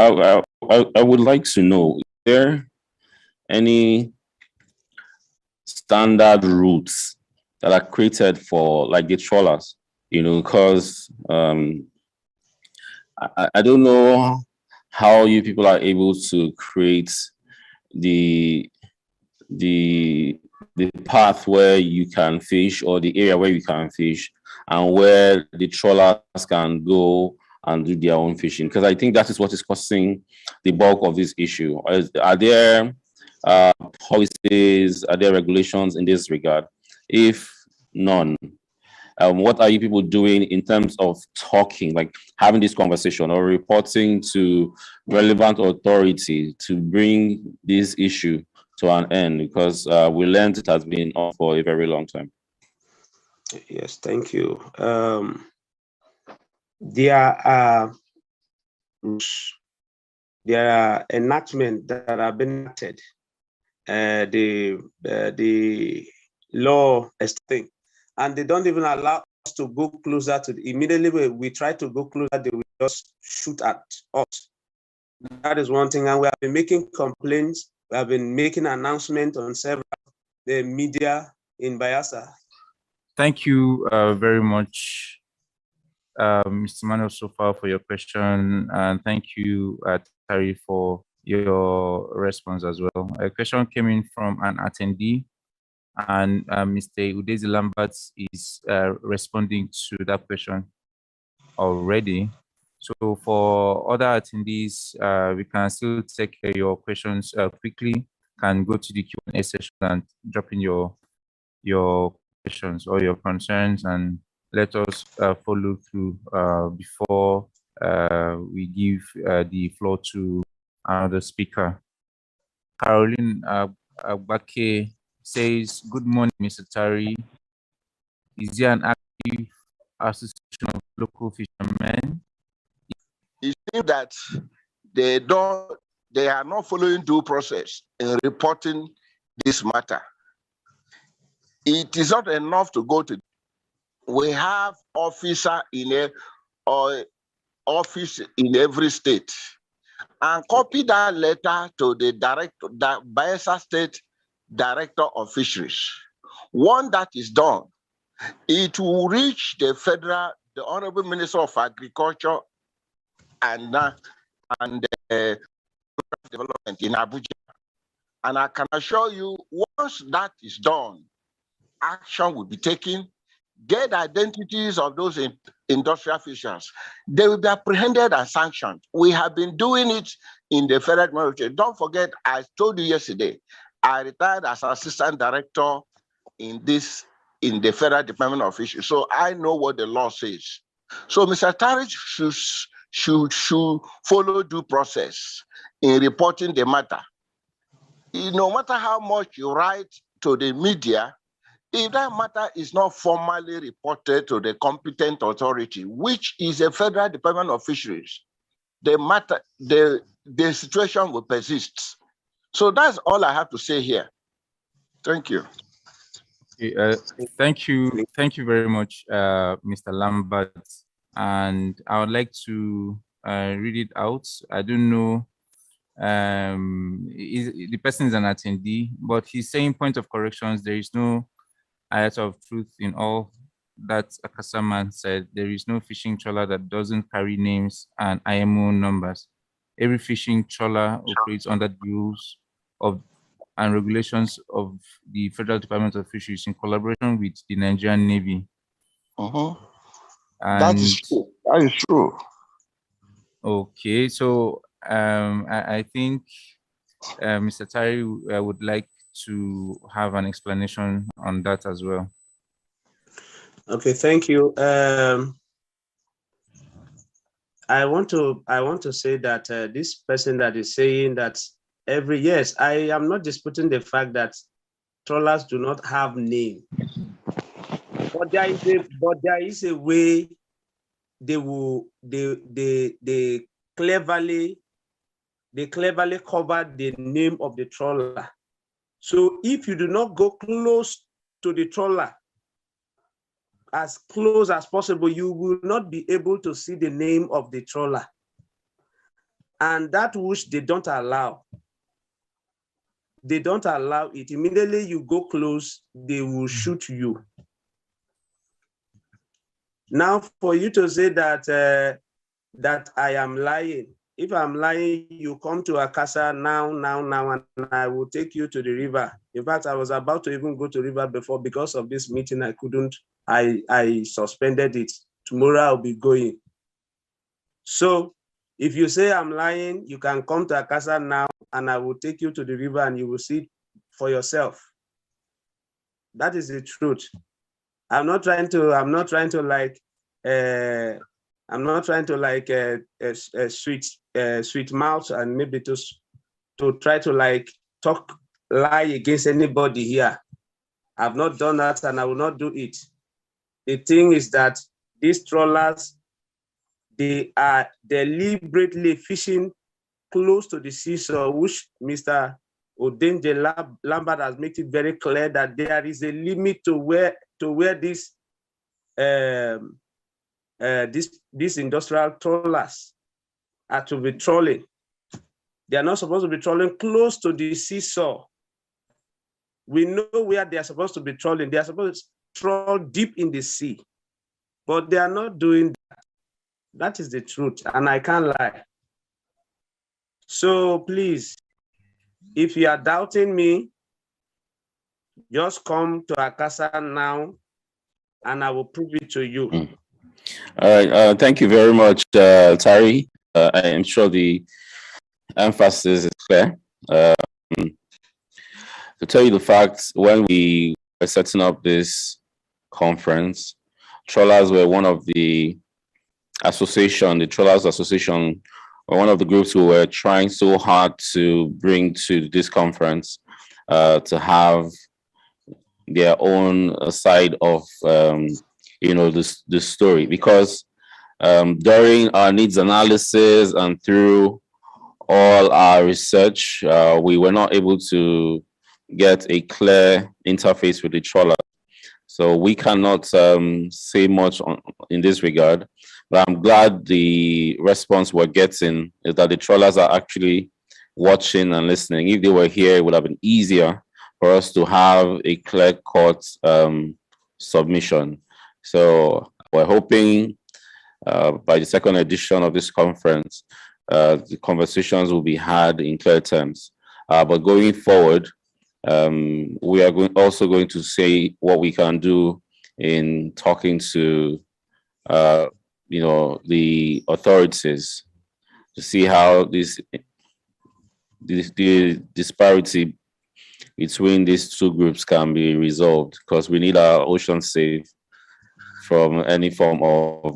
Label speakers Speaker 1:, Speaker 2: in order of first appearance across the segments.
Speaker 1: I would like to know, is there any standard routes that are created for like the trawlers? Because I don't know how you people are able to create the path where you can fish, or the area where you can fish, and where the trawlers can go and do their own fishing, because I think that is what is causing the bulk of this issue. Are there policies, are there regulations in this regard? If none, what are you people doing in terms of talking, like having this conversation or reporting to relevant authority to bring this issue to an end? Because we learned it has been on for a very long time.
Speaker 2: Yes, thank you. There are enactments that have been enacted. The law is thing, and they don't even allow us to go closer to the, immediately we try to go closer, they will just shoot at us. That is one thing, and we have been making complaints. We have been making announcements on several media in Bayelsa.
Speaker 3: Thank you very much, Mr. Manuel, so far for your question, and thank you, Terry, for your response as well. A question came in from an attendee, and Mr. Udezi Lambert is responding to that question already. So for other attendees, we can still take your questions quickly. Can go to the Q&A session and drop in your questions or your concerns, and let us follow through before we give the floor to another speaker. Caroline Agbake says, "Good morning, Mr. Tari. Is there an active association of local fishermen?"
Speaker 4: It seems that they are not following due process in reporting this matter. It is not enough to go to. We have officer in office in every state, and copy that letter to the director, the Bayelsa State Director of Fisheries. One that is done, it will reach the Honorable Minister of Agriculture and Development in Abuja. And I can assure you, once that is done, action will be taken. Get identities of those industrial fishers. They will be apprehended and sanctioned. We have been doing it in the federal government. Don't forget, I told you yesterday, I retired as assistant director in the Federal Department of Fisheries. So I know what the law says. So Mr. Tariq should follow due process in reporting the matter. No matter how much you write to the media, if that matter is not formally reported to the competent authority, which is the Federal Department of Fisheries, the situation will persist. So that's all I have to say here. Thank you.
Speaker 3: Thank you very much, Mr. Lambert. And I would like to read it out. I don't know, the person is an attendee, but he's saying, point of corrections, there is no iota of truth in all that Akasaman said. There is no fishing trawler that doesn't carry names and IMO numbers. Every fishing trawler operates under the rules of and regulations of the Federal Department of Fisheries in collaboration with the Nigerian Navy.
Speaker 4: That is true. That is true.
Speaker 3: Okay, so I think Mr. Tari would like to have an explanation on that as well.
Speaker 2: Okay, thank you. I want to say that this person that is saying that yes, I am not disputing the fact that trawlers do not have name, but there is a way they cleverly cover the name of the trawler. So if you do not go close to the trawler, as close as possible, you will not be able to see the name of the trawler. And that which they don't allow it. Immediately you go close, they will shoot you. Now, for you to say that that I am lying, if I'm lying, you come to Akasa now, and I will take you to the river. In fact, I was about to even go to river before because of this meeting. I couldn't. I suspended it. Tomorrow I'll be going. So if you say I'm lying, you can come to Akasa now, and I will take you to the river, and you will see for yourself. That is the truth. I'm not trying to like sweet mouth and maybe to try to like lie against anybody here. I've not done that, and I will not do it. The thing is that these trawlers, they are deliberately fishing close to the seashore, which Mr. Odenje Lambert has made it very clear that there is a limit to where these industrial trawlers are to be trawling. They are not supposed to be trawling close to the seashore. We know where they are supposed to be trawling. They are supposed to trawl deep in the sea, but they are not doing that. That is the truth, and I can't lie. So please, if you are doubting me, just come to Akasa now, and I will prove it to you.
Speaker 1: All right. Thank you very much, Tari. I am sure the emphasis is clear. To tell you the facts, when we were setting up this conference, trawlers were one of the Trawlers Association, were one of the groups who were trying so hard to bring to this conference to have their own side of the story, because during our needs analysis and through all our research, we were not able to get a clear interface with the trawler. So we cannot say much in this regard, but I'm glad the response we're getting is that the trawlers are actually watching and listening. If they were here, it would have been easier for us to have a clear-cut submission. So we're hoping by the second edition of this conference, the conversations will be had in clear terms. But going forward, we are also going to say what we can do in talking to, the authorities to see how the disparity between these two groups can be resolved, because we need our ocean safe from any form of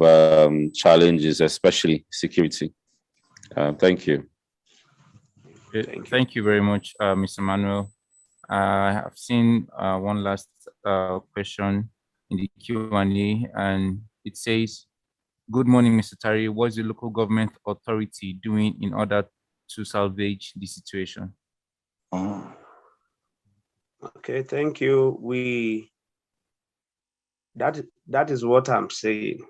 Speaker 1: challenges, especially security. Thank you.
Speaker 3: Thank you very much, Mr. Manuel. I have seen one last question in the Q&A, and it says, "Good morning, Mr. Tari. What's the local government authority doing in order to salvage the situation?"
Speaker 2: Okay, thank you. That is what I'm saying.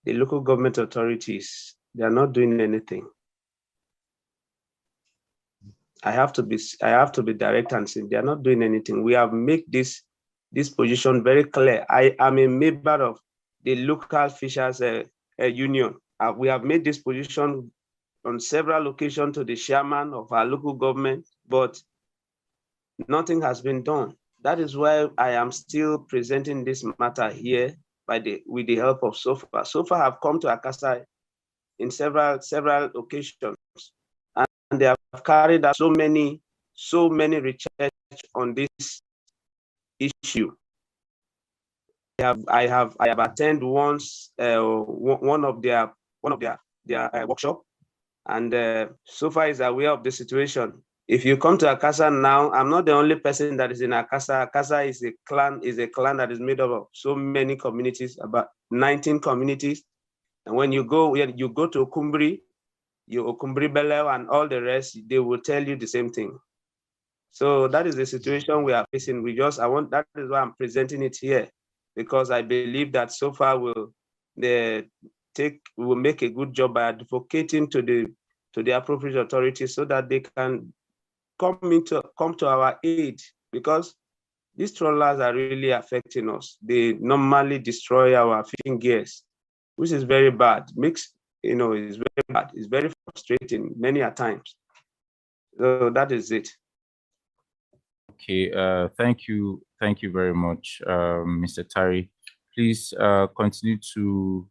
Speaker 2: The local government authorities, they are not doing anything. I have to be direct and say they are not doing anything. We have made this position very clear. I am a member of the local fishers union. We have made this position on several occasions to the chairman of our local government, but nothing has been done. That is why I am still presenting this matter here with the help of SOFER. SOFER have come to Akasa in several occasions, and they have carried out so many research on this issue. I have attended once one of their workshop, and SOFER is aware of the situation. If you come to Akasa now, I'm not the only person that is in Akasa. Akasa is a clan that is made up of so many communities, about 19 communities. And when you go to Okumbri, Okumbri Beleu and all the rest, they will tell you the same thing. So that is the situation we are facing. That is why I'm presenting it here, because I believe that SOFER will make a good job by advocating to the appropriate authorities so that they can come to our aid, because these trawlers are really affecting us. They normally destroy our fishing gears, which is very bad. It's very bad. It's very frustrating many a times. So that is it.
Speaker 3: Okay, thank you very much, Mr. Tari. Please continue to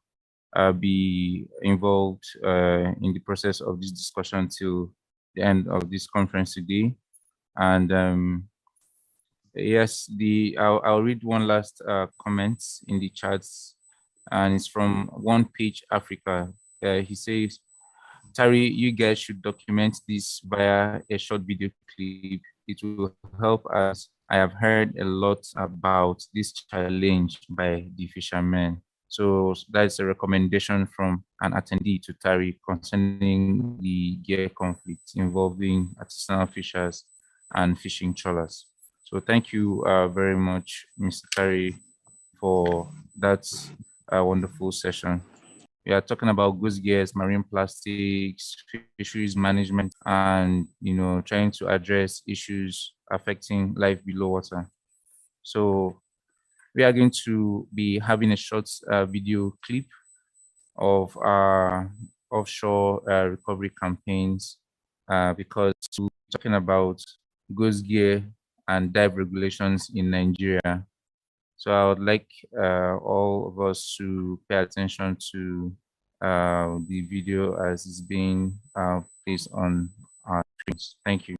Speaker 3: be involved in the process of this discussion till the end of this conference today. And yes, I'll read one last comment in the chats, and it's from One Page Africa. He says, Tari, you guys should document this via a short video clip. It will help, as I have heard a lot about this challenge by the fishermen. So that's a recommendation from an attendee to Tari concerning the gear conflict involving artisanal fishers and fishing trawlers. So thank you very much, Mr. Tari, for that wonderful session. We are talking about goods gears, marine plastics, fisheries management, and trying to address issues affecting life below water. So we are going to be having a short video clip of our offshore recovery campaigns because we're talking about goods gear and dive regulations in Nigeria. So I would like all of us to pay attention to the video as it's being placed on our screens. Thank you.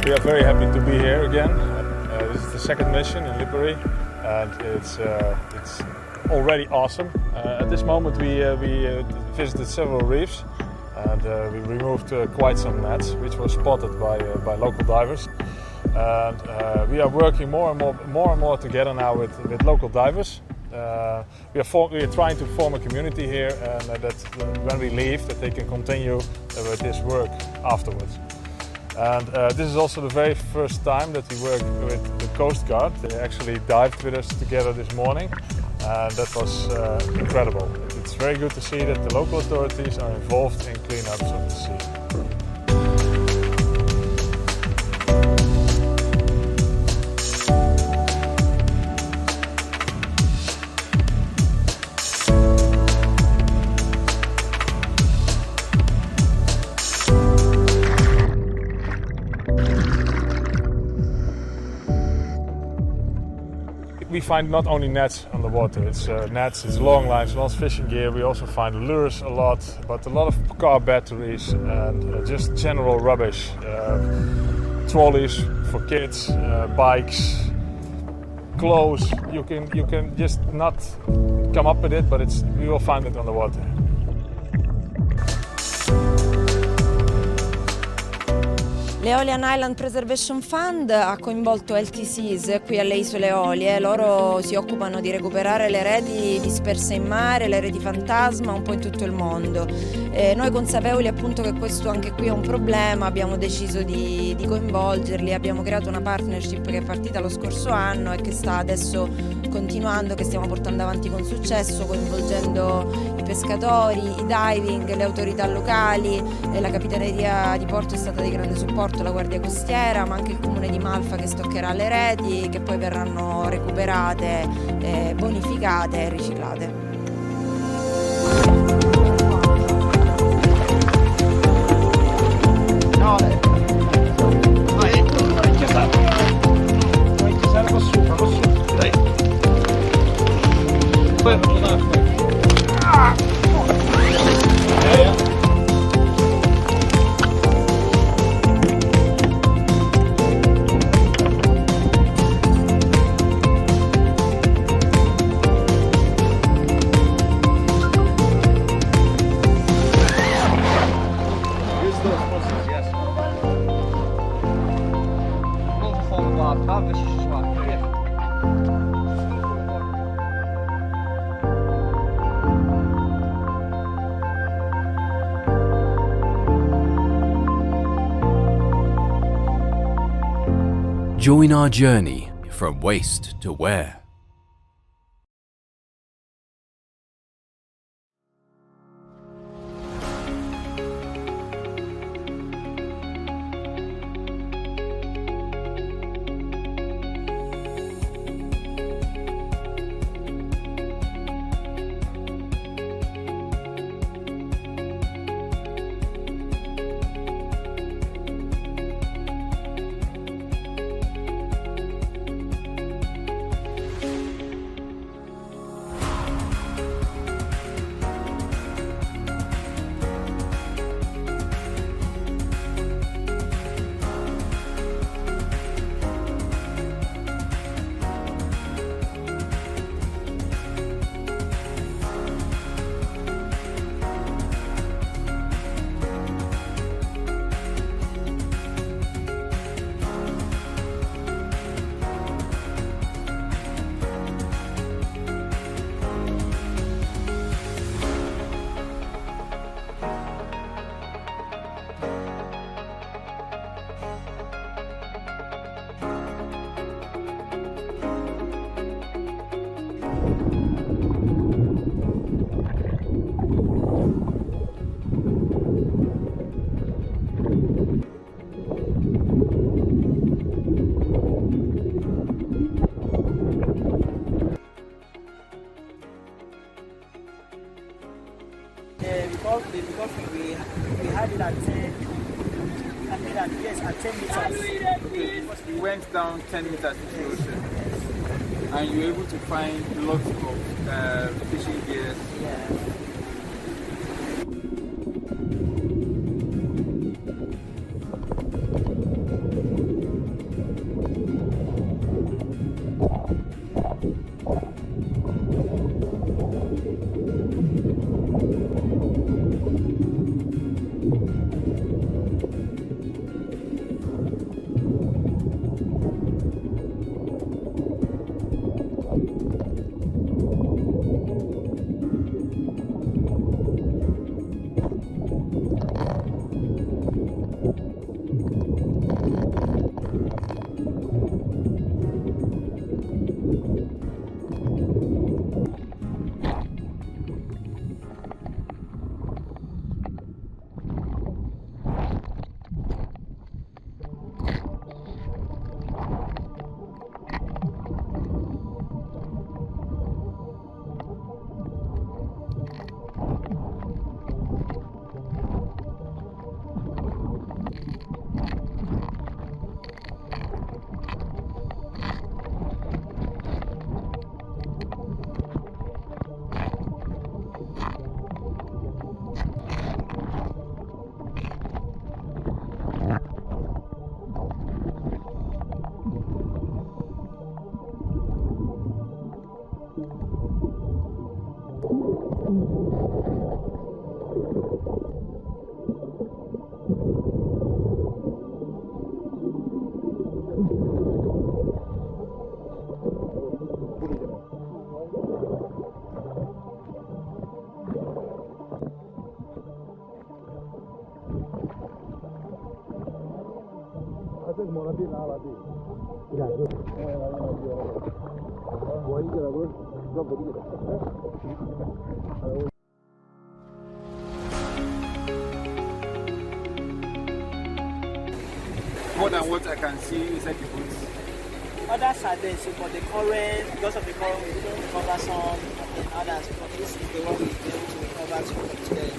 Speaker 5: We are very happy to be here again. This is the second mission in Lipari, and it's already awesome. At this moment, we visited several reefs, and we removed quite some nets, which were spotted by local divers. And we are working more and more together now with local divers. We are trying to form a community here, and that when we leave, that they can continue with this work afterwards. And this is also the very first time that we work with the Coast Guard. They actually dived with us together this morning, and that was incredible. It's very good to see that the local authorities are involved in cleanups of the sea. we find not only nets on the water, it's nets, it's long lines, lots of fishing gear. We also find lures a lot, but a lot of car batteries and just general rubbish. Trolleys for kids, bikes, clothes. You can just not come up with it, but we will find it on the water.
Speaker 6: L'Aeolian Island Preservation Fund ha coinvolto LTCs qui alle Isole Eolie. Loro si occupano di recuperare le reti disperse in mare, le reti fantasma un po' in tutto il mondo. Noi consapevoli appunto che questo anche qui è un problema, abbiamo deciso di coinvolgerli, abbiamo creato una partnership che è partita lo scorso anno e che sta adesso continuando, che stiamo portando avanti con successo, coinvolgendo i pescatori, i diving, le autorità locali, la Capitaneria di Porto è stata di grande supporto, la Guardia Costiera, ma anche il Comune di Malfa che stoccherà le reti che poi verranno recuperate, bonificate e riciclate.
Speaker 7: Join our journey from waste to where.
Speaker 8: Because we had it at 10, at 10 meters.
Speaker 3: We went down 10 meters into the ocean, and you were able to find lots of fishing gears.
Speaker 8: Yeah.
Speaker 9: More than what I can see inside the boat.
Speaker 8: Others are there, so for the current, because of the current, we don't recover some, and then others, but this is the one we'll be able to recover today.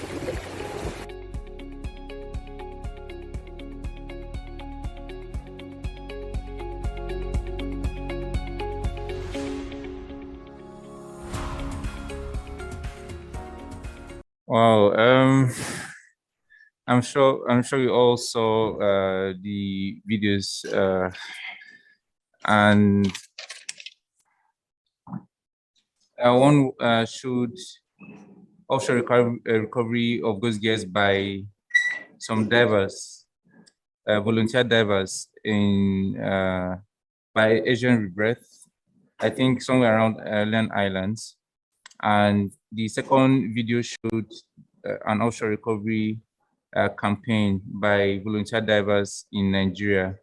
Speaker 3: Wow. I'm sure you all saw the videos and one showed offshore recovery of those gears by some divers, volunteer divers in by Asian rebirth, I think somewhere around Land Islands. And the second video showed an offshore recovery campaign by volunteer divers in Nigeria.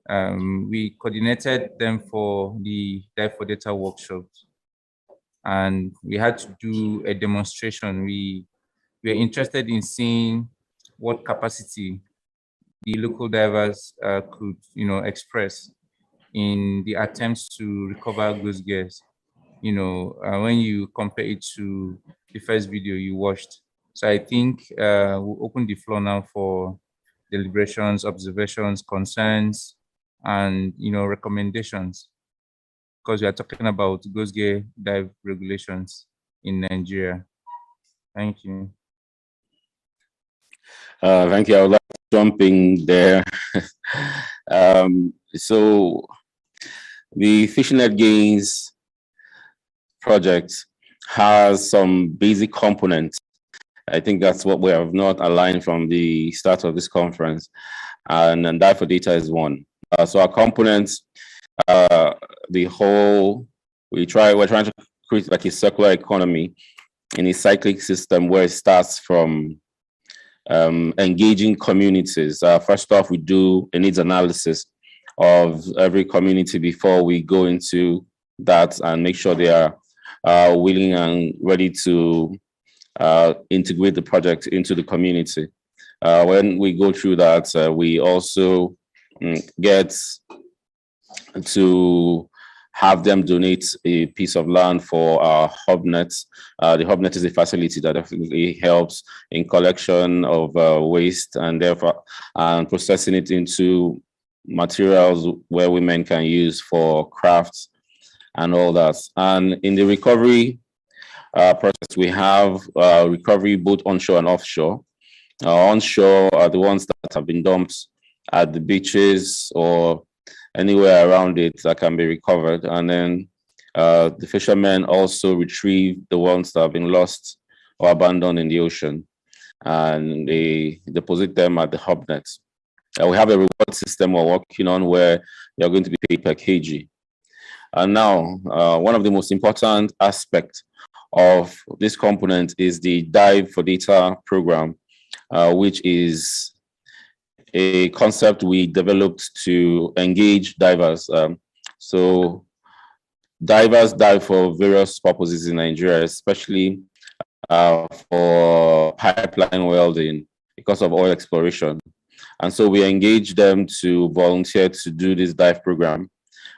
Speaker 3: We coordinated them for the Dive for Data workshops, and we had to do a demonstration. We were interested in seeing what capacity the local divers could, express in the attempts to recover those gears. When you compare it to the first video you watched. So I think we'll open the floor now for deliberations, observations, concerns, and recommendations, because we are talking about ghost gear dive regulations in Nigeria. Thank you.
Speaker 1: Thank you. I would like to jump in there. So the Fishing Net Gains project has some basic components. I think that's what we have not aligned from the start of this conference, and Dive for Data is one. So our components, we're trying to create like a circular economy in a cyclic system where it starts from engaging communities. First off, we do a needs analysis of every community before we go into that and make sure they are willing and ready to integrate the project into the community. When we go through that, we also get to have them donate a piece of land for our hubnet. The hubnet is a facility that definitely helps in collection of waste and therefore processing it into materials where women can use for crafts and all that. And in the recovery process, we have recovery both onshore and offshore. Onshore are the ones that have been dumped at the beaches or anywhere around it that can be recovered. And then the fishermen also retrieve the ones that have been lost or abandoned in the ocean, and they deposit them at the hubnets. We have a reward system we're working on where you're going to be paid per kg. And now, one of the most important aspects of this component is the Dive for Data program, which is a concept we developed to engage divers. So divers dive for various purposes in Nigeria, especially for pipeline welding because of oil exploration. And so we engage them to volunteer to do this dive program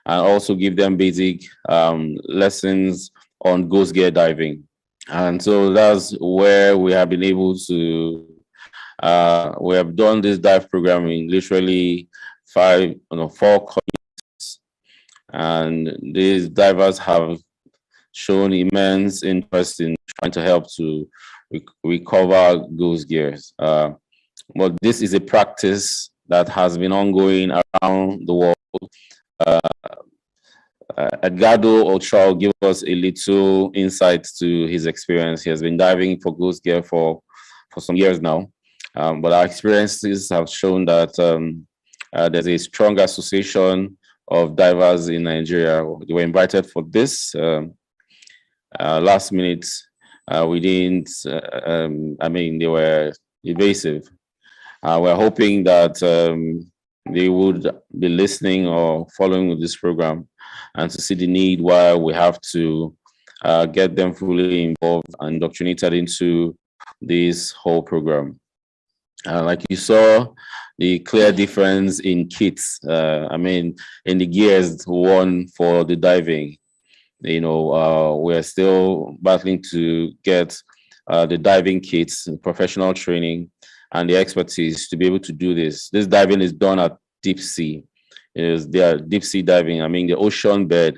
Speaker 1: and also give them basic lessons on ghost gear diving. And so that's where we have been able to we have done this dive program in literally 4 communities, and these divers have shown immense interest in trying to help to recover ghost gears. But this is a practice that has been ongoing around the world. Edgardo Ochoa will give us a little insight to his experience. He has been diving for ghost gear for some years now. But our experiences have shown that there's a strong association of divers in Nigeria. They were invited for this last minute. We didn't, they were evasive. We're hoping that they would be listening or following with this program, and to see the need why we have to get them fully involved and indoctrinated into this whole program. Like you saw, the clear difference in kits. I mean, in the gears, one for the diving. You know, we're still battling to get the diving kits, professional training, and the expertise to be able to do this. This diving is done at deep sea. They are deep sea diving. I mean, the ocean bed,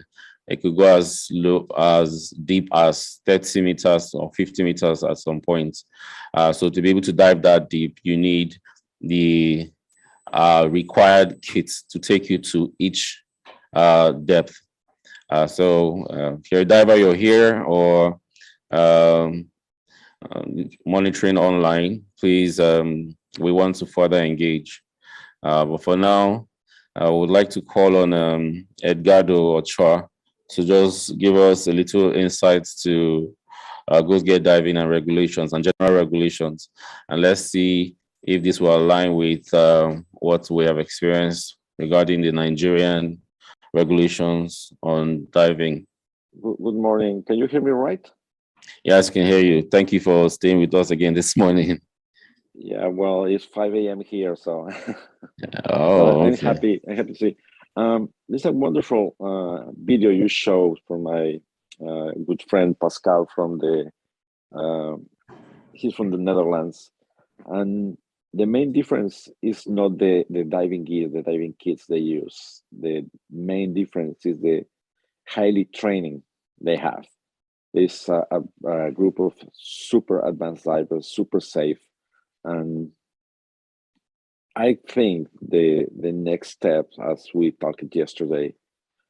Speaker 1: it could go as low as deep as 30 meters or 50 meters at some point. So to be able to dive that deep, you need the required kits to take you to each depth. So if you're a diver, you're here, or monitoring online, please, we want to further engage. But for now, I would like to call on Edgardo Ochoa to just give us a little insights to Ghost Gear diving and regulations and general regulations. And let's see if this will align with what we have experienced regarding the Nigerian regulations on diving.
Speaker 10: Good morning. Can you hear me right?
Speaker 1: Yes, I can hear you. Thank you for staying with us again this morning.
Speaker 10: Yeah, well, it's 5 a.m. here, so
Speaker 1: oh,
Speaker 10: I'm
Speaker 1: okay.
Speaker 10: happy. I'm happy to see. This is a wonderful video you showed from my good friend Pascal from the. He's from the Netherlands, and the main difference is not the diving gear, the diving kits they use. The main difference is the highly training they have. There's a group of super advanced divers, super safe. And I think the next step, as we talked yesterday,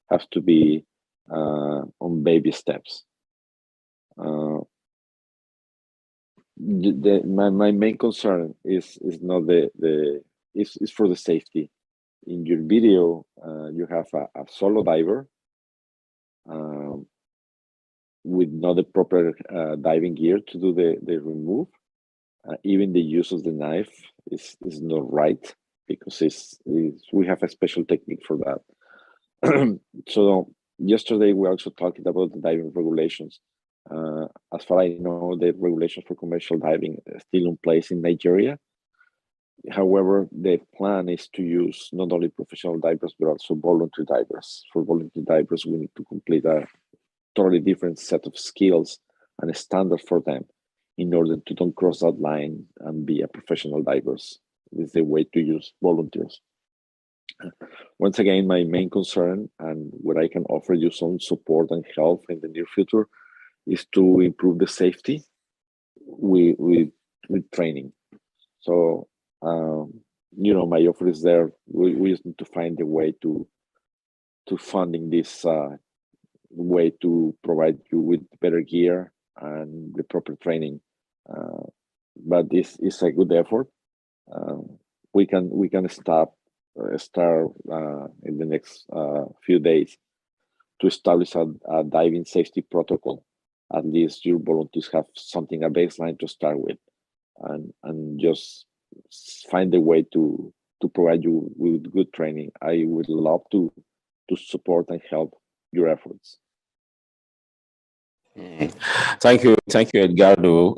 Speaker 10: have to be on baby steps. My main concern is not is for the safety. In your video, you have a solo diver with not the proper diving gear to do the remove. Even the use of the knife is not right, because we have a special technique for that. So yesterday we also talked about the diving regulations. As far as I know, the regulations for commercial diving are still in place in Nigeria. However, the plan is to use not only professional divers, but also volunteer divers. For volunteer divers, we need to complete a totally different set of skills and a standard for them in order to don't cross that line and be a professional divers. This is the way to use volunteers. Once again, my main concern, and where I can offer you some support and help in the near future, is to improve the safety with training. So, you know, my offer is there. We just need to find a way to funding this way to provide you with better gear and the proper training. But this is a good effort. We can start in the next few days to establish a diving safety protocol. At least your volunteers have something, a baseline to start with, and just find a way to provide you with good training. I would love to support and help your efforts.
Speaker 1: Thank you, Edgardo.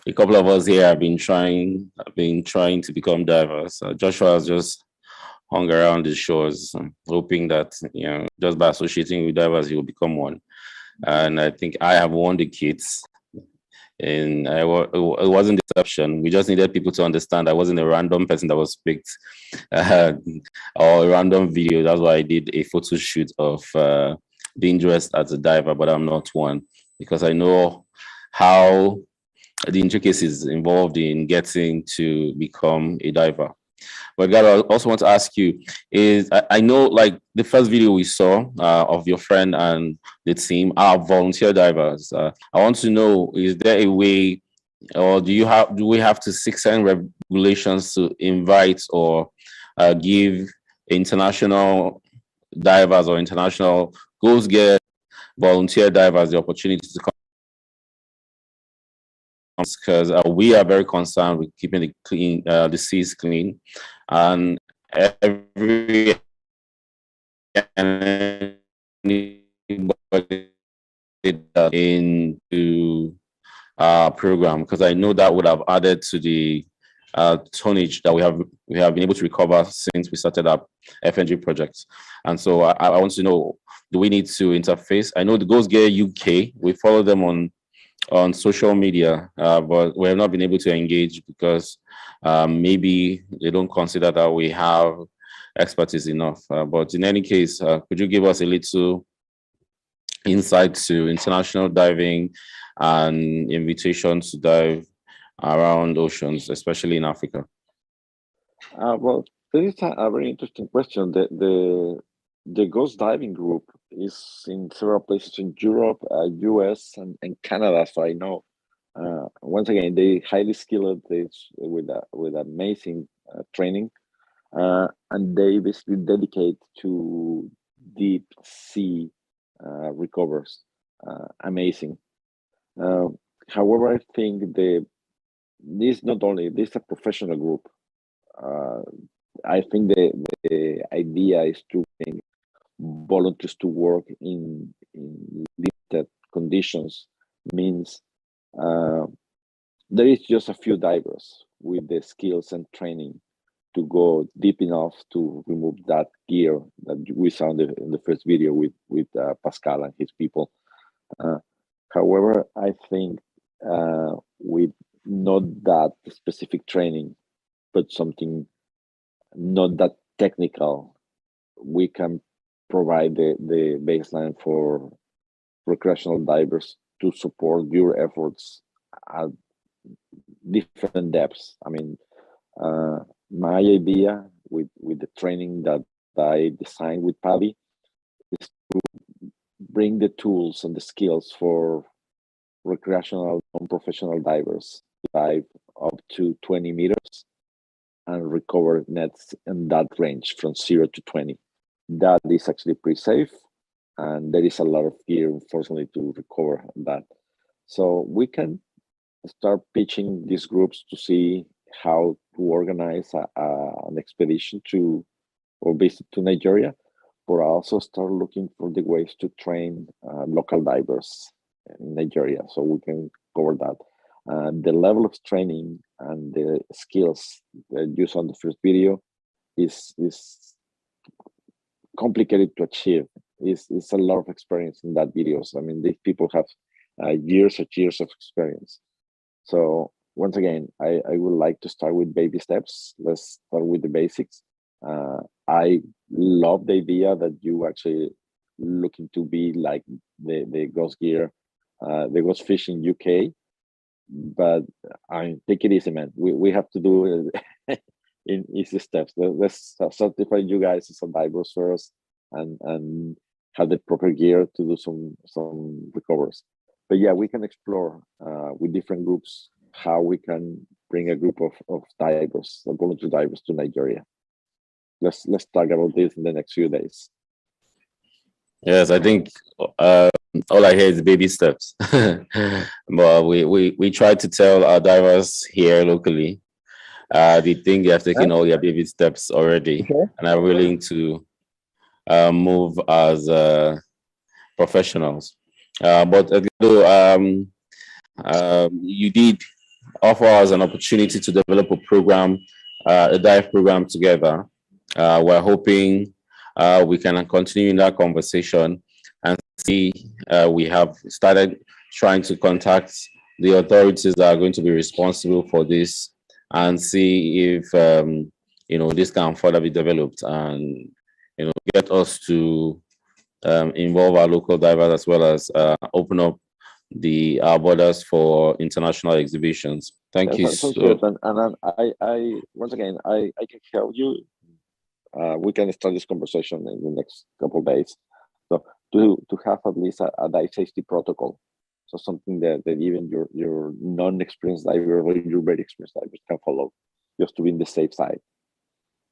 Speaker 1: A couple of us here have been trying to become divers. Joshua has just hung around the shores, hoping that, you know, just by associating with divers, he will become one. And I think I have won the kits, and it wasn't deception. We just needed people to understand I wasn't a random person that was picked or a random video. That's why I did a photo shoot of being dressed as a diver, but I'm not one, because I know how the intricacies involved in getting to become a diver. But God, I also want to ask you is, I know, like, the first video we saw of your friend and the team are volunteer divers. I want to know, is there a way, or do we have to seek certain regulations to invite or give international divers or international Ghost Gear volunteer divers the opportunity to come? Because we are very concerned with keeping the seas clean, and every anybody into program, because I know that would have added to the tonnage that we have been able to recover since we started our FNG project. And so I want to know, do we need to interface? I know the Ghost Gear UK, we follow them on social media, but we have not been able to engage because maybe they don't consider that we have expertise enough. But in any case, could you give us a little insight to international diving and invitations to dive around oceans, especially in Africa?
Speaker 10: Well, this is a very interesting question. The Ghost Diving Group is in several places in Europe, US, and Canada. So I know, once again, they highly skilled with amazing training, and they basically dedicate to deep sea recovers. Amazing. However, I think this is a professional group. I think the idea is to bring volunteers to work in limited conditions. Means there is just a few divers with the skills and training to go deep enough to remove that gear that we saw in the first video with Pascal and his people. However, I think with not that specific training, but something not that technical, we can provide the baseline for recreational divers to support your efforts at different depths. I mean, my idea with the training that I designed with Paddy is to bring the tools and the skills for recreational non-professional divers to dive up to 20 meters and recover nets in that range from 0 to 20. That is actually pretty safe, and there is a lot of gear, unfortunately, to recover that. So we can start pitching these groups to see how to organize an expedition to Nigeria, but also start looking for the ways to train local divers in Nigeria, so we can cover that. The level of training and the skills that used on the first video is complicated to achieve. It's a lot of experience in that videos. I mean, these people have years and years of experience. So once again, I would like to start with baby steps. Let's start with the basics. I love the idea that you actually looking to be like the Ghost Gear, the Ghost Fishing UK. But I take it easy, man. We have to do it in easy steps. Let's certify you guys as divers first, and have the proper gear to do some recovers. But yeah, we can explore with different groups how we can bring a group of divers, volunteer divers, to Nigeria. Let's talk about this in the next few days.
Speaker 1: Yes, I think all I hear is baby steps. But we try to tell our divers here locally, they think they have taken all their baby steps already, and are willing to move as professionals. But you did offer us an opportunity to develop a program, a dive program together. We're hoping we can continue in that conversation and see. We have started trying to contact the authorities that are going to be responsible for this, and see if this can further be developed, and get us to involve our local divers, as well as open up our borders for international exhibitions. Thank you.
Speaker 10: And I once again, I can help you. We can start this conversation in the next couple of days. So to have at least a dive safety protocol, so something that even your non-experienced diver or your very experienced divers can follow, just to be in the safe side.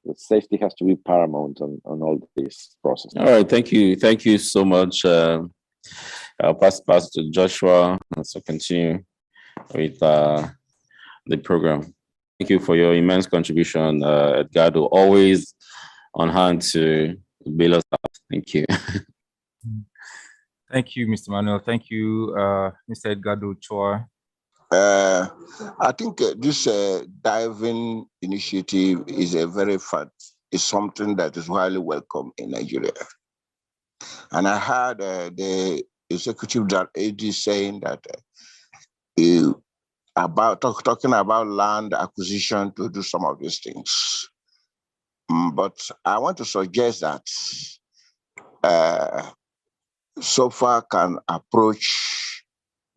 Speaker 10: The safety has to be paramount on all this process.
Speaker 1: All right, thank you so much. I'll pass to Joshua, and so continue with the program. Thank you for your immense contribution, Edgardo. Always on hand to bail us out. Thank you.
Speaker 3: Thank you, Mr. Manuel. Thank you, Mr. Edgardo Chua.
Speaker 4: I think this diving initiative is is something that is highly welcome in Nigeria. And I heard the executive AD saying that talking about land acquisition to do some of these things. But I want to suggest that SOFA can approach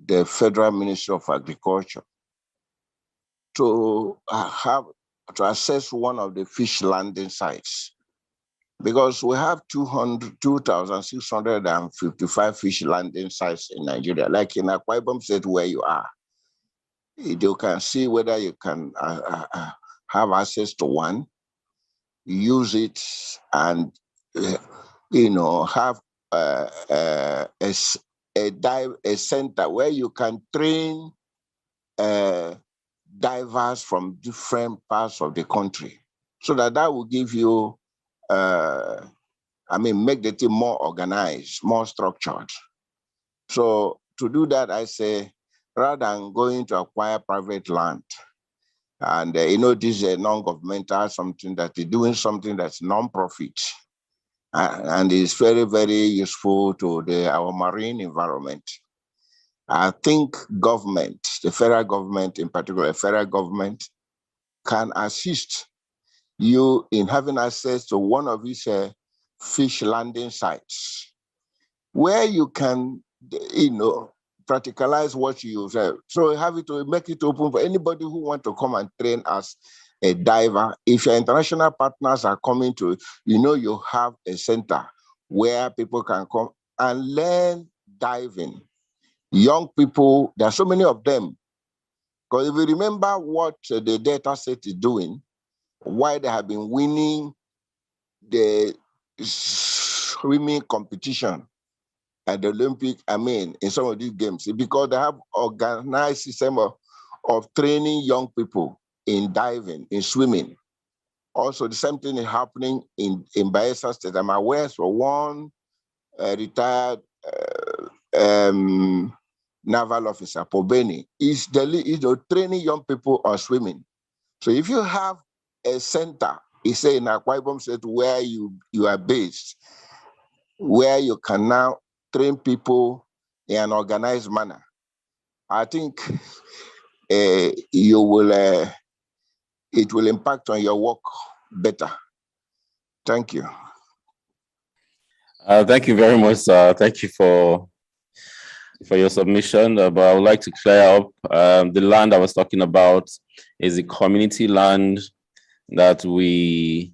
Speaker 4: the Federal Ministry of Agriculture to assess one of the fish landing sites, because we have 2,655 fish landing sites in Nigeria, like in Akwa Ibom State where you are. You can see whether you can have access to one, use it, and have a center where you can train divers from different parts of the country, so that will give you, make the team more organized, more structured. So to do that, I say, rather than going to acquire private land, and this is a non-governmental something that is doing something that's non-profit, and is very, very useful to our marine environment. I think government, the federal government in particular, the federal government can assist you in having access to one of these fish landing sites, where you can, practicalize what you say. So have it to make it open for anybody who want to come and train as a diver. If your international partners are coming to, you have a center where people can come and learn diving. Young people, there are so many of them. Because if you remember what the data set is doing, why they have been winning the swimming competition at the Olympic, in some of these games, because they have organized system of training young people in diving, in swimming. Also, the same thing is happening in Bayelsa State. I'm aware for one retired naval officer, Pobeni, is training young people on swimming. So if you have a center, say in Akwa Ibom State where you are based, where you can now train people in an organized manner, I think it will impact on your work better. Thank you.
Speaker 1: Thank you very much. Thank you for your submission. But I would like to clear up the land I was talking about is the community land that we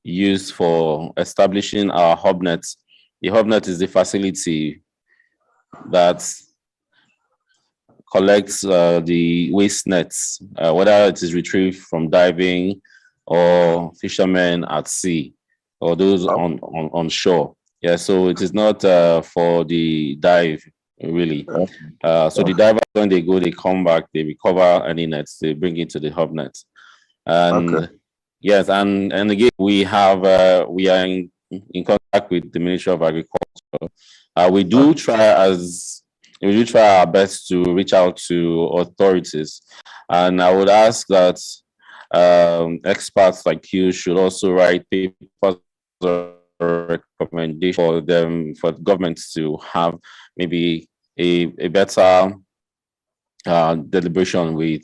Speaker 1: use for establishing our hubnets. The hubnet is the facility that collects the waste nets, whether it is retrieved from diving or fishermen at sea or those on shore. Yeah, so it is not for the dive, really. So the divers, when they go, they come back, they recover any nets, they bring it to the hubnet. And yes, and again, we are in contact with the Ministry of Agriculture. We do try our best to reach out to authorities, and I would ask that experts like you should also write papers or recommendation for governments to have maybe a better deliberation with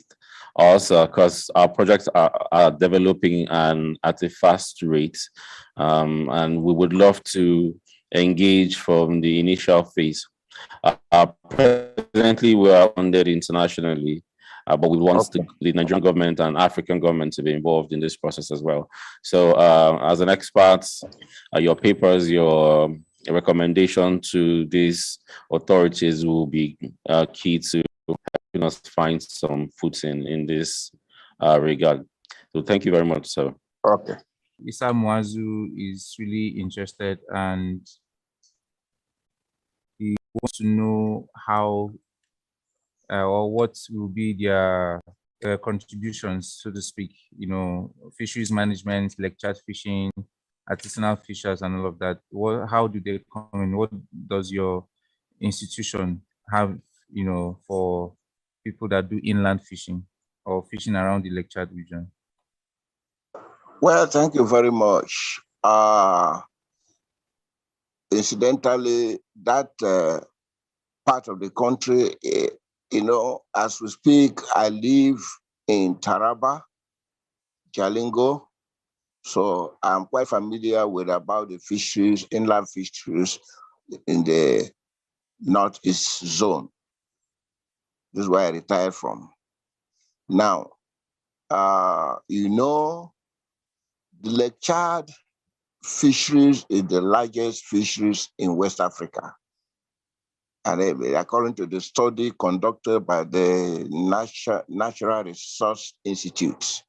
Speaker 1: us, because our projects are developing and at a fast rate, and we would love to engage from the initial phase. Presently, we are funded internationally, but we want the Nigerian government and African government to be involved in this process as well. So as an expert, your papers, your recommendation to these authorities will be key to helping us find some footing in this regard. So thank you very much, sir.
Speaker 4: Okay.
Speaker 3: Isa Mwazu is really interested, and he wants to know how or what will be their contributions, so to speak, fisheries management, like chat fishing, artisanal fishers and all of that? How do they come in? What does your institution have, for people that do inland fishing or fishing around the Lake Chad region?
Speaker 4: Well, thank you very much. Incidentally, that part of the country, as we speak, I live in Taraba, Jalingo. So I'm quite familiar with about the fisheries, inland fisheries in the Northeast zone. This is where I retired from. Now, the Lake Chad fisheries is the largest fisheries in West Africa. And according to the study conducted by the Natural Resource Institute,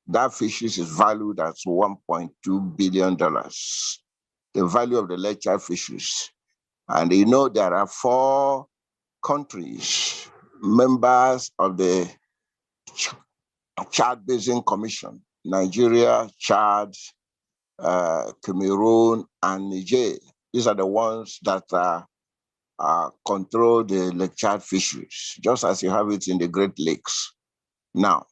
Speaker 4: that fisheries is valued at $1.2 billion, the value of the Lake Chad fisheries. And there are 4 countries, members of the Chad Basin Commission: Nigeria, Chad, Cameroon, and Niger. These are the ones that control the Lake Chad fisheries, just as you have it in the Great Lakes. Now,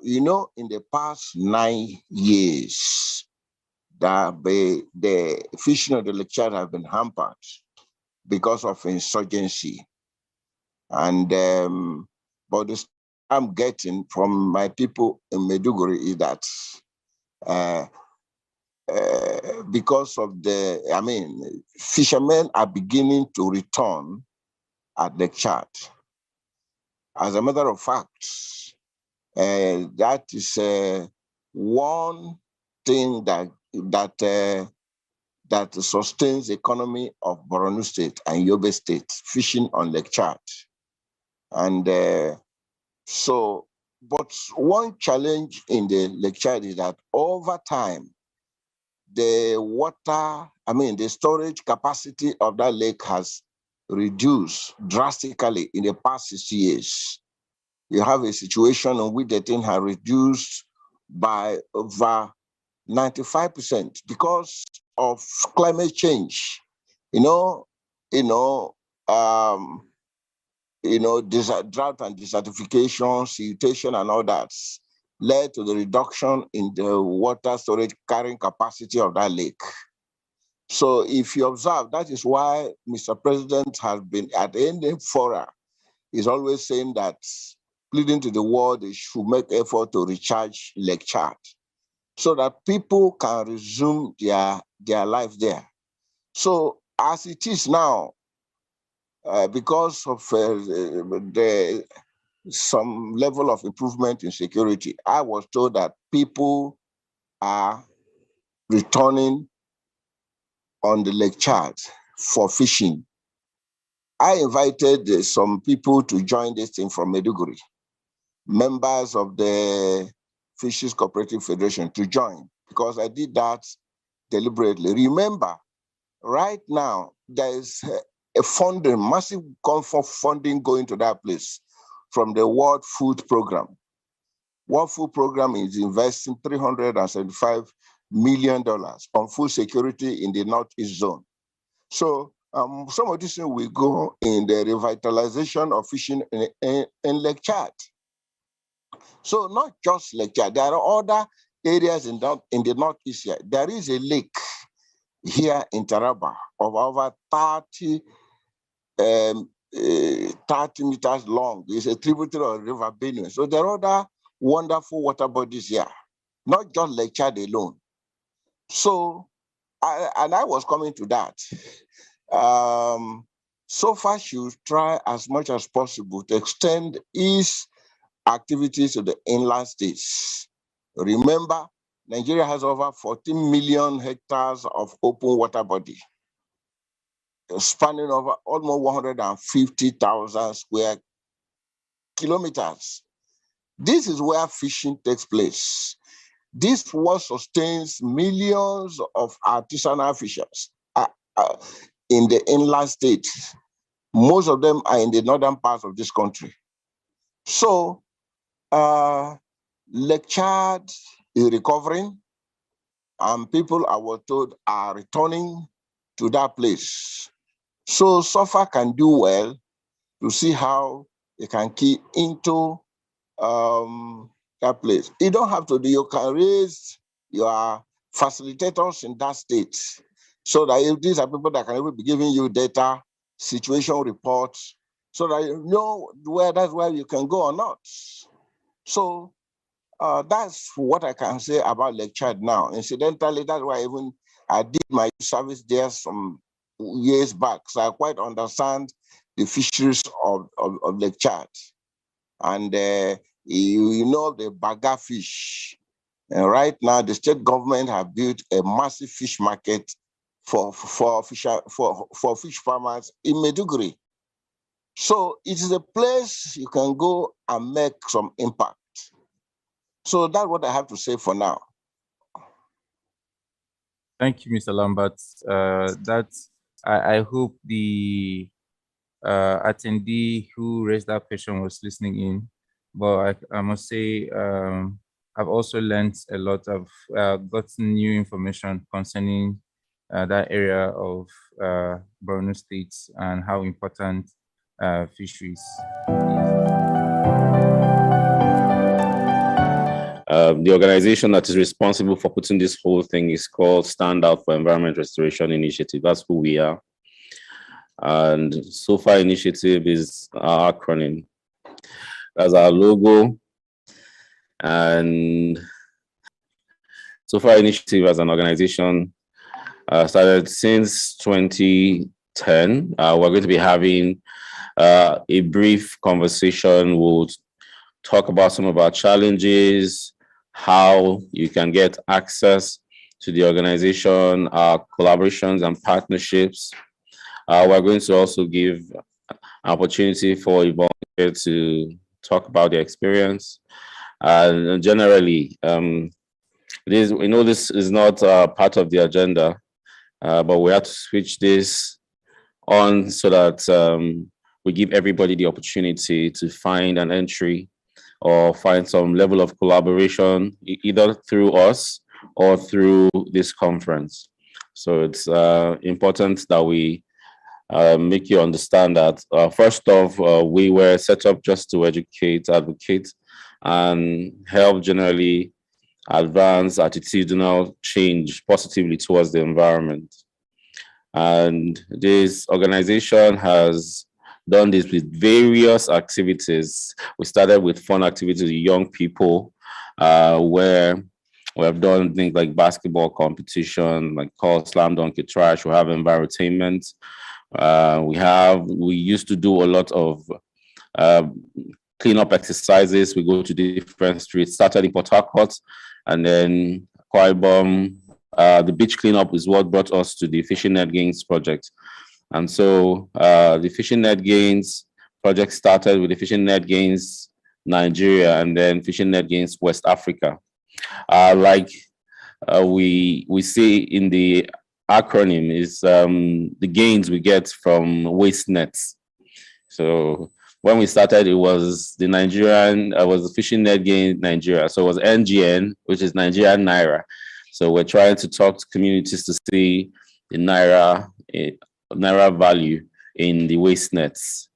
Speaker 4: in the past 9 years, the fishing of the Lake Chad have been hampered because of insurgency. And but the I'm getting from my people in Maiduguri is that because of fishermen are beginning to return at Lake Chad. As a matter of fact, that is one thing that sustains the economy of Borno State and Yobe State, fishing on Lake Chad. And but one challenge in the Lake Chad is that over time, the storage capacity of that lake has reduced drastically in the past 60 years. You have a situation in which the thing has reduced by over 95% because of climate change. Drought and desertification, siltation, and all that led to the reduction in the water storage carrying capacity of that lake. So if you observe, that is why Mr. President has been at any fora, is always saying that, pleading to the world, they should make effort to recharge Lake Chad so that people can resume their life there. So as it is now, because of some level of improvement in security, I was told that people are returning on the Lake Chad for fishing. I invited some people to join this thing from Maiduguri, members of the Fisheries Cooperative Federation, to join, because I did that deliberately. Remember, right now, there is a funding, massive funding going to that place from the World Food Program. World Food Program is investing $375 million on food security in the Northeast zone. So some of this will go in the revitalization of fishing in Lake Chad. So not just Lake Chad, there are other areas in the Northeast here. There is a lake here in Taraba of over 30 meters long. It's a tributary of River Benue. So there are other wonderful water bodies here, not just Lake Chad alone. So, I was coming to that. SOFA should try as much as possible to extend its activities to the inland states. Remember, Nigeria has over 14 million hectares of open water body, spanning over almost 150,000 square kilometers. This is where fishing takes place. This is what sustains millions of artisanal fishers in the inland states. Most of them are in the northern parts of this country. So, Lake Chad is recovering. and people, I was told, are returning to that place. So SOFA can do well to see how they can key into that place. You don't have to do, you can raise your facilitators in that state so that if these are people that can even be giving you data, situation reports, so that you know where you can go or not. So that's what I can say about Lake Chad now. Incidentally, that's why even I did my service there some years back, so I quite understand the fisheries of Lake Chad. And you know the baga fish. And right now, the state government have built a massive fish market for fish farmers in Maiduguri. So it is a place you can go and make some impact. So that's what I have to say for now.
Speaker 3: Thank you, Mr. Lambert. I hope the attendee who raised that question was listening in, but I must say I've also learned a lot. I've gotten new information concerning that area of Borno State and how important fisheries is.
Speaker 1: The organization that is responsible for putting this whole thing is called Stand Out for Environment Restoration Initiative. That's who we are. And SOFER Initiative is our acronym. That's our logo. And SOFER Initiative as an organization started since 2010. We're going to be having a brief conversation. We'll talk about some of our challenges, how you can get access to the organization, our collaborations and partnerships. We're going to also give an opportunity for a volunteer to talk about their experience. And generally, we know this is not part of the agenda, but we have to switch this on so that we give everybody the opportunity to find an entry or find some level of collaboration, either through us or through this conference. So it's important that we make you understand that first off, we were set up just to educate, advocate, and help generally advance attitudinal change positively towards the environment. And this organization has done this with various activities. We started with fun activities with young people, where we have done things like basketball competition, like called Slam Donkey Trash. We have environment. We used to do a lot of cleanup exercises. We go to different streets, started in Port Harcourt, and then Kwaibom. The beach cleanup is what brought us to the Fishing Net Gains project. And so the Fishing Net Gains project started with the Fishing Net Gains Nigeria and then Fishing Net Gains West Africa. We see in the acronym is the gains we get from waste nets. So when we started, it was the Fishing Net Gains Nigeria. So it was NGN, which is Nigerian Naira. So we're trying to talk to communities to see the Naira value in the waste nets.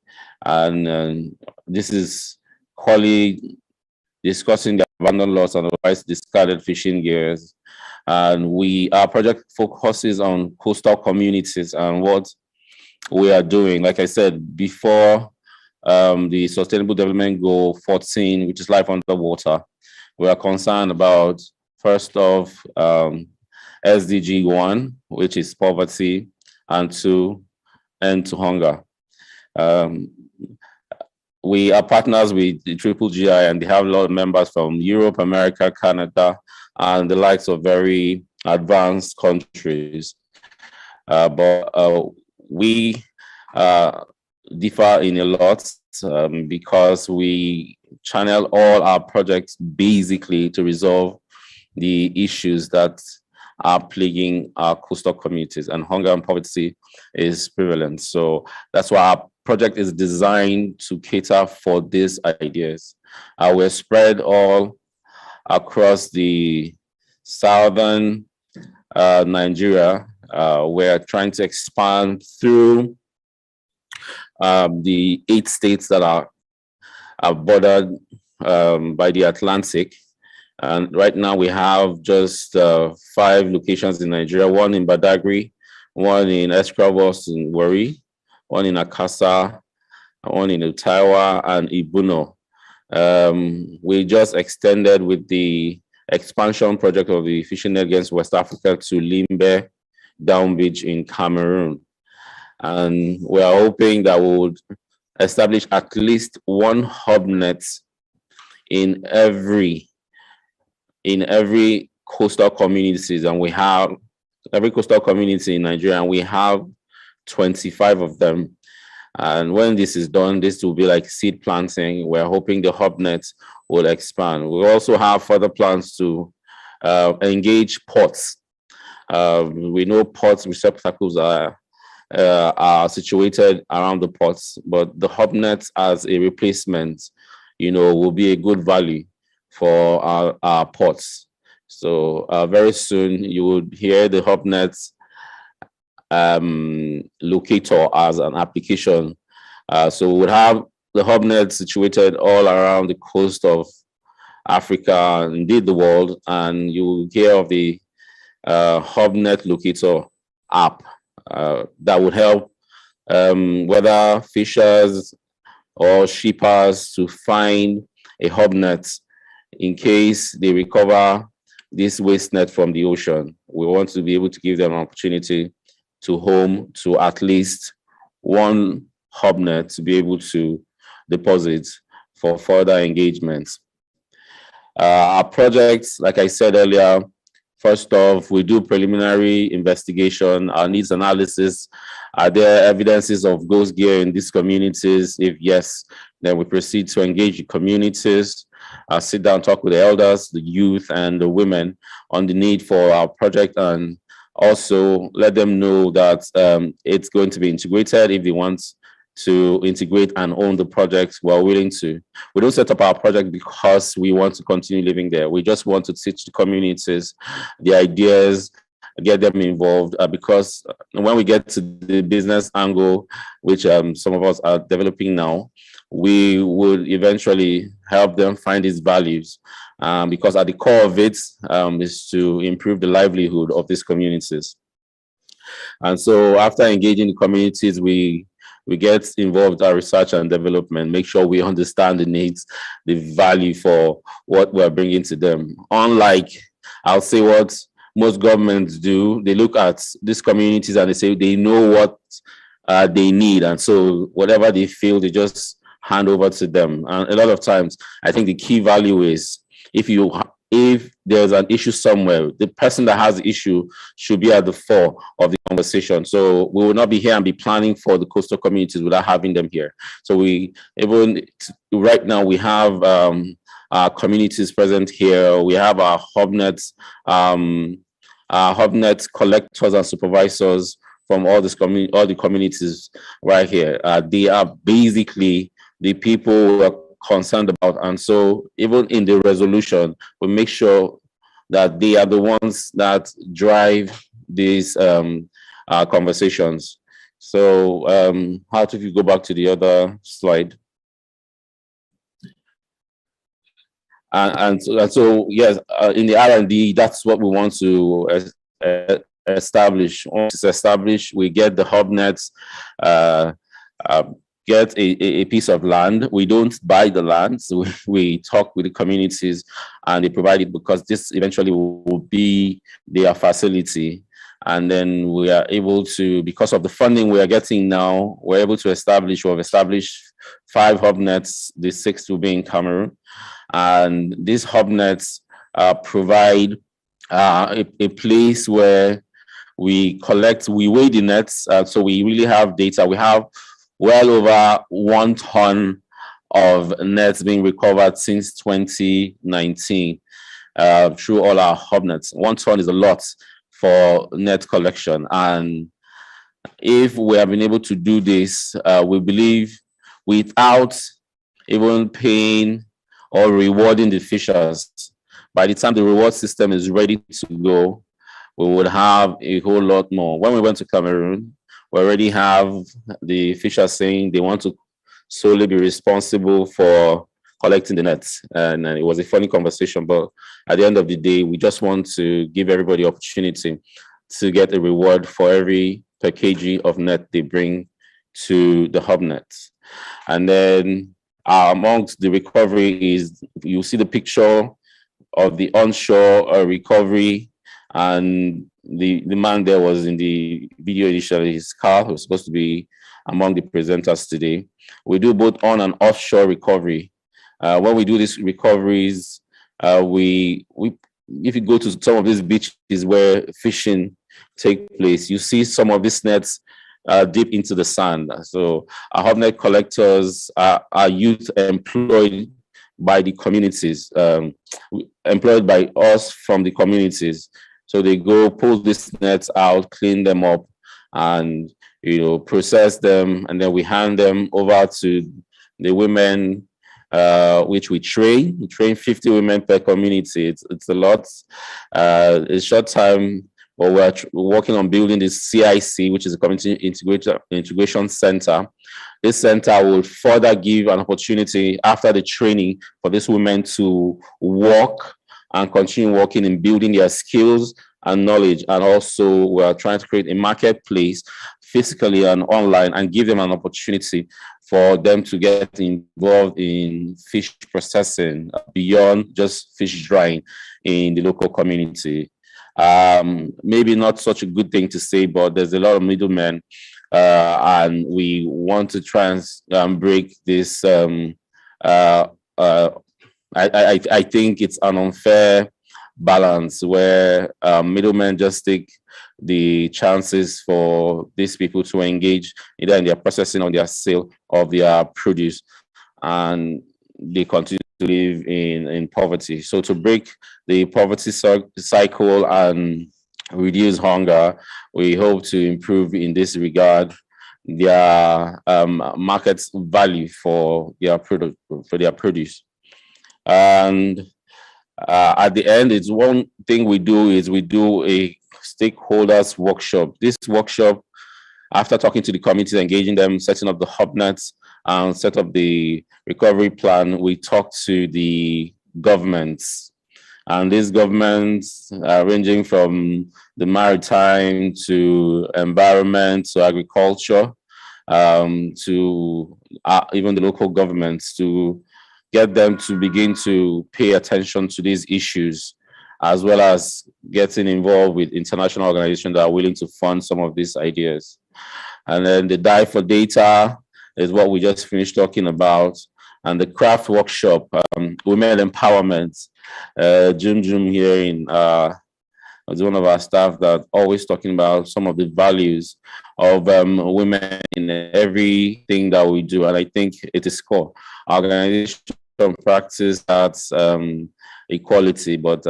Speaker 1: And this is Holly discussing the abandoned lots and otherwise discarded fishing gears. And our project focuses on coastal communities and what we are doing. Like I said before, the Sustainable Development Goal 14, which is life underwater, we are concerned about, first off, SDG 1, which is poverty, and 2, end to hunger. We are partners with the GGGI, and they have a lot of members from Europe, America, Canada, and the likes of very advanced countries. But we differ in a lot because we channel all our projects basically to resolve the issues that are plaguing our coastal communities, and hunger and poverty is prevalent. So that's why our project is designed to cater for these ideas. We're spread all across the southern Nigeria. We're trying to expand through the 8 states that are bordered by the Atlantic. And right now we have just 5 locations in Nigeria, 1 in Badagry, 1 in Escravos in Warri, 1 in Akasa, 1 in Utawa, and Ibuno. We just extended with the expansion project of the fishing net against West Africa to Limbe Down Beach in Cameroon. And we are hoping that we would establish at least 1 hub net in every coastal communities, and we have every coastal community in Nigeria, and we have 25 of them. And when this is done, this will be like seed planting. We're hoping the hub net will expand. We also have further plans to engage ports. We know ports receptacles are situated around the ports, but the hub net as a replacement, will be a good value for our ports. So very soon you would hear the hub net locator as an application. So we would have the hub net situated all around the coast of Africa, indeed the world, and you will hear of the hub net locator app that would help whether fishers or shippers to find a hub net in case they recover this waste net from the ocean. We want to be able to give them an opportunity to home to at least 1 hub net to be able to deposit for further engagements. Our projects, like I said earlier, first off, we do preliminary investigation, our needs analysis. Are there evidences of ghost gear in these communities? If yes, then we proceed to engage the communities, sit down, talk with the elders, the youth, and the women on the need for our project, and also let them know that it's going to be integrated. If they want to integrate and own the project, we're willing to. We don't set up our project because we want to continue living there. We just want to teach the communities the ideas, get them involved, because when we get to the business angle, which some of us are developing now, we would eventually help them find these values, because at the core of it is to improve the livelihood of these communities. And so after engaging the communities, we get involved in our research and development, make sure we understand the needs, the value for what we're bringing to them. Unlike, I'll say, what most governments do, they look at these communities and they say they know what they need. And so whatever they feel, they just hand over to them. And a lot of times, I think the key value is if there's an issue somewhere, the person that has the issue should be at the fore of the conversation. So we will not be here and be planning for the coastal communities without having them here. So right now we have our communities present here. We have our hubnet collectors and supervisors from all the communities right here. They are basically the people who are concerned about, and so even in the resolution we make sure that they are the ones that drive these conversations. So how if you go back to the other slide, and so yes, in the R&D, that's what we want to establish. Once it's established, we get the hub nets, get a piece of land. We don't buy the land, so we talk with the communities and they provide it, because this eventually will be their facility. And then we are able to, because of the funding we are getting now, we're able to establish, we've established 5 hub nets, the 6th will be in Cameroon. And these hub nets provide a place where we weigh the nets, so we really have data. We have well over 1 ton of nets being recovered since 2019 through all our hub nets. 1 ton is a lot for net collection. And if we have been able to do this, we believe without even paying or rewarding the fishers, by the time the reward system is ready to go, we would have a whole lot more. When we went to Cameroon, we already have the fishers saying they want to solely be responsible for collecting the nets. And it was a funny conversation, but at the end of the day, we just want to give everybody opportunity to get a reward for every per kg of net they bring to the hub nets. And then amongst the recovery is, you see the picture of the onshore recovery, and the man there was in the video initially. His car was supposed to be among the presenters today. We do both on and offshore recovery. When we do these recoveries, if you go to some of these beaches where fishing take place, you see some of these nets deep into the sand. So our hub net collectors are youth employed by the communities, employed by us from the communities. So they go pull these nets out, clean them up, and process them, and then we hand them over to the women, which we train. We train 50 women per community. It's a lot. It's short time, but we're working on building this CIC, which is a community integration center. This center will further give an opportunity after the training for these women to work and continue working in building their skills and knowledge. And also we are trying to create a marketplace physically and online, and give them an opportunity for them to get involved in fish processing beyond just fish drying in the local community. Maybe not such a good thing to say, but there's a lot of middlemen, and we want to try and break this. I think it's an unfair balance where middlemen just take the chances for these people to engage either in their processing or their sale of their produce, and they continue to live in poverty. So to break the poverty cycle and reduce hunger, we hope to improve in this regard their market value for their produce. And at the end, it's one thing we do is we do a stakeholders workshop. This workshop, after talking to the communities, engaging them, setting up the hub nets and set up the recovery plan, we talk to the governments. And these governments are ranging from the maritime to environment to agriculture, to even the local governments, to get them to begin to pay attention to these issues, as well as getting involved with international organizations that are willing to fund some of these ideas. And then the Dive for Data is what we just finished talking about. And the craft workshop, women empowerment. Jum here is one of our staff that always talking about some of the values of women in everything that we do. And I think it is core. Our organization practice that equality, but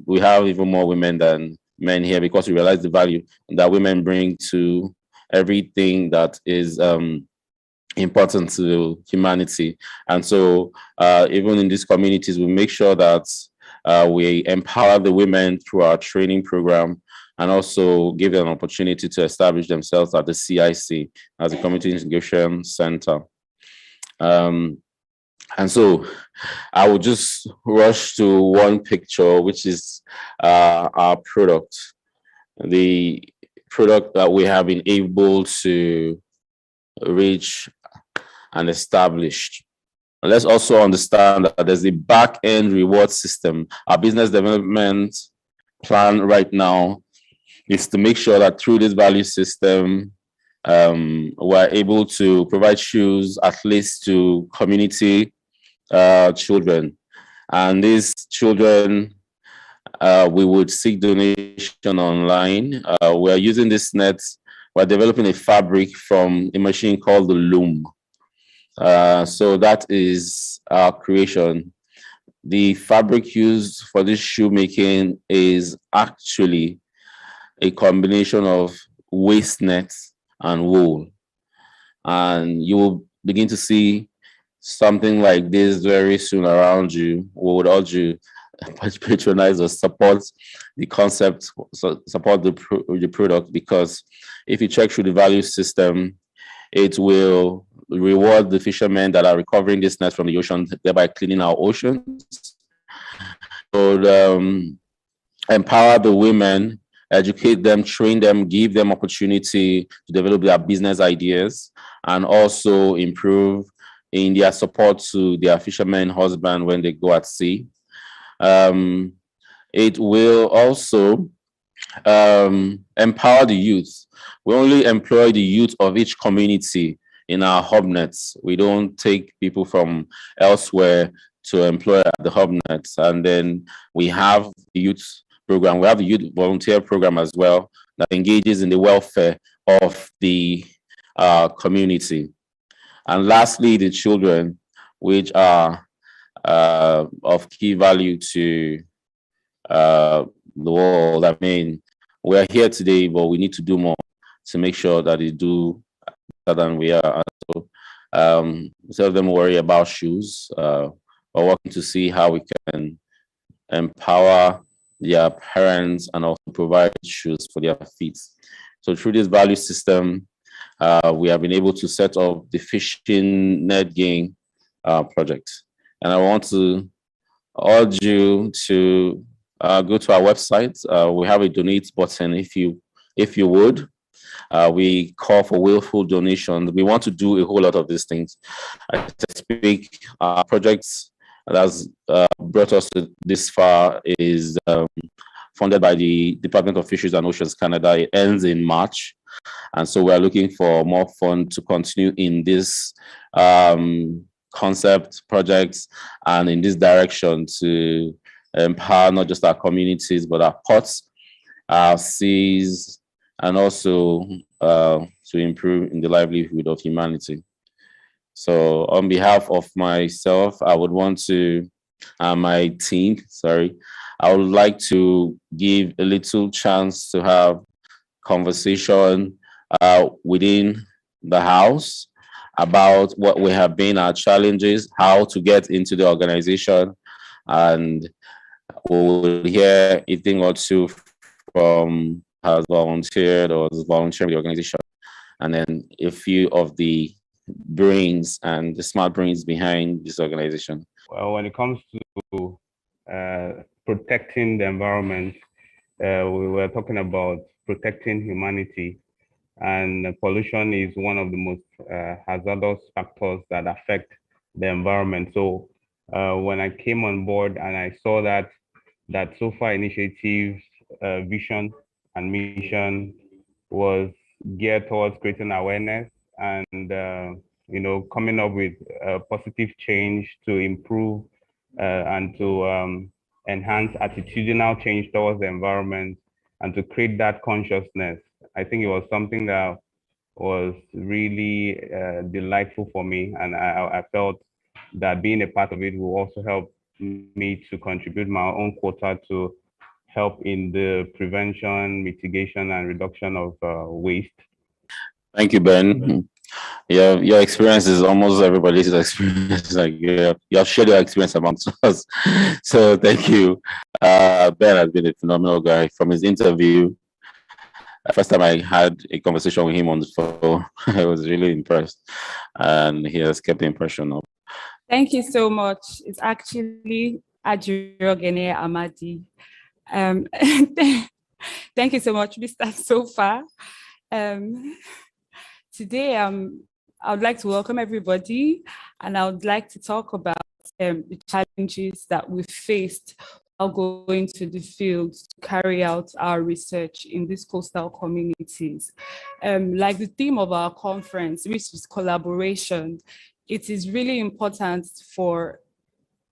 Speaker 1: we have even more women than men here, because we realize the value that women bring to everything that is important to humanity. And so even in these communities, we make sure that we empower the women through our training program, and also give them an opportunity to establish themselves at the CIC, as a community integration center. And so I will just rush to one picture, which is our product, the product that we have been able to reach and establish. And let's also understand that there's a back-end reward system. Our business development plan right now is to make sure that through this value system, we're able to provide shoes at least to community children. And these children, we would seek donation online. We're using this net. We're developing a fabric from a machine called the loom. So that is our creation. The fabric used for this shoemaking is actually a combination of waste nets and wool. And you will begin to see something like this very soon around you. We would urge you patronize or support the concept, support the product, because if you check through the value system, it will reward the fishermen that are recovering this net from the ocean, thereby cleaning our oceans. So empower the women, educate them, train them, give them opportunity to develop their business ideas, and also improve in their support to their fishermen husband when they go at sea. It will also empower the youth. We only employ the youth of each community in our hub nets. We don't take people from elsewhere to employ at the hub nets. And then we have the youth program. We have the youth volunteer program as well that engages in the welfare of the community. And lastly, the children, which are of key value to the world. I mean, we're here today, but we need to do more to make sure that they do better than we are. So instead of them worry about shoes, we're working to see how we can empower their parents and also provide shoes for their feet. So through this value system, we have been able to set up the fishing net gain project. And I want to urge you to go to our website. We have a donate button if you would. We call for willful donations. We want to do a whole lot of these things. I speak projects that's brought us to this far is funded by the Department of Fisheries and Oceans Canada. It ends in March. And so we're looking for more funds to continue in this concept projects and in this direction to empower not just our communities, but our ports, our seas, and also to improve in the livelihood of humanity. So on behalf of myself, I would want to, my team, I would like to give a little chance to have conversation within the house about what we have been our challenges, how to get into the organization, and we'll hear a thing or two from has volunteered or is volunteering the organization, and then a few of the brains and the smart brains behind this organization.
Speaker 11: Well, when it comes to protecting the environment, we were talking about protecting humanity, and pollution is one of the most hazardous factors that affect the environment. So when I came on board and I saw that SOFER Initiative's vision and mission was geared towards creating awareness and coming up with positive change to improve and to enhance attitudinal change towards the environment and to create that consciousness. I think it was something that was really delightful for me, and I felt that being a part of it will also help me to contribute my own quota to help in the prevention, mitigation, and reduction of waste.
Speaker 1: Thank you, Ben. Your experience is almost everybody's experience. Like you have shared your experience amongst us. So thank you. Ben has been a phenomenal guy from his interview. First time I had a conversation with him on the phone, I was really impressed, and he has kept the impression of.
Speaker 12: Thank you so much. It's actually Ajurogene Amadi. Thank you so much, Mr. SOFER. Today, I would like to welcome everybody, and I would like to talk about the challenges that we faced while going to the field to carry out our research in these coastal communities. Like the theme of our conference, which is collaboration, it is really important for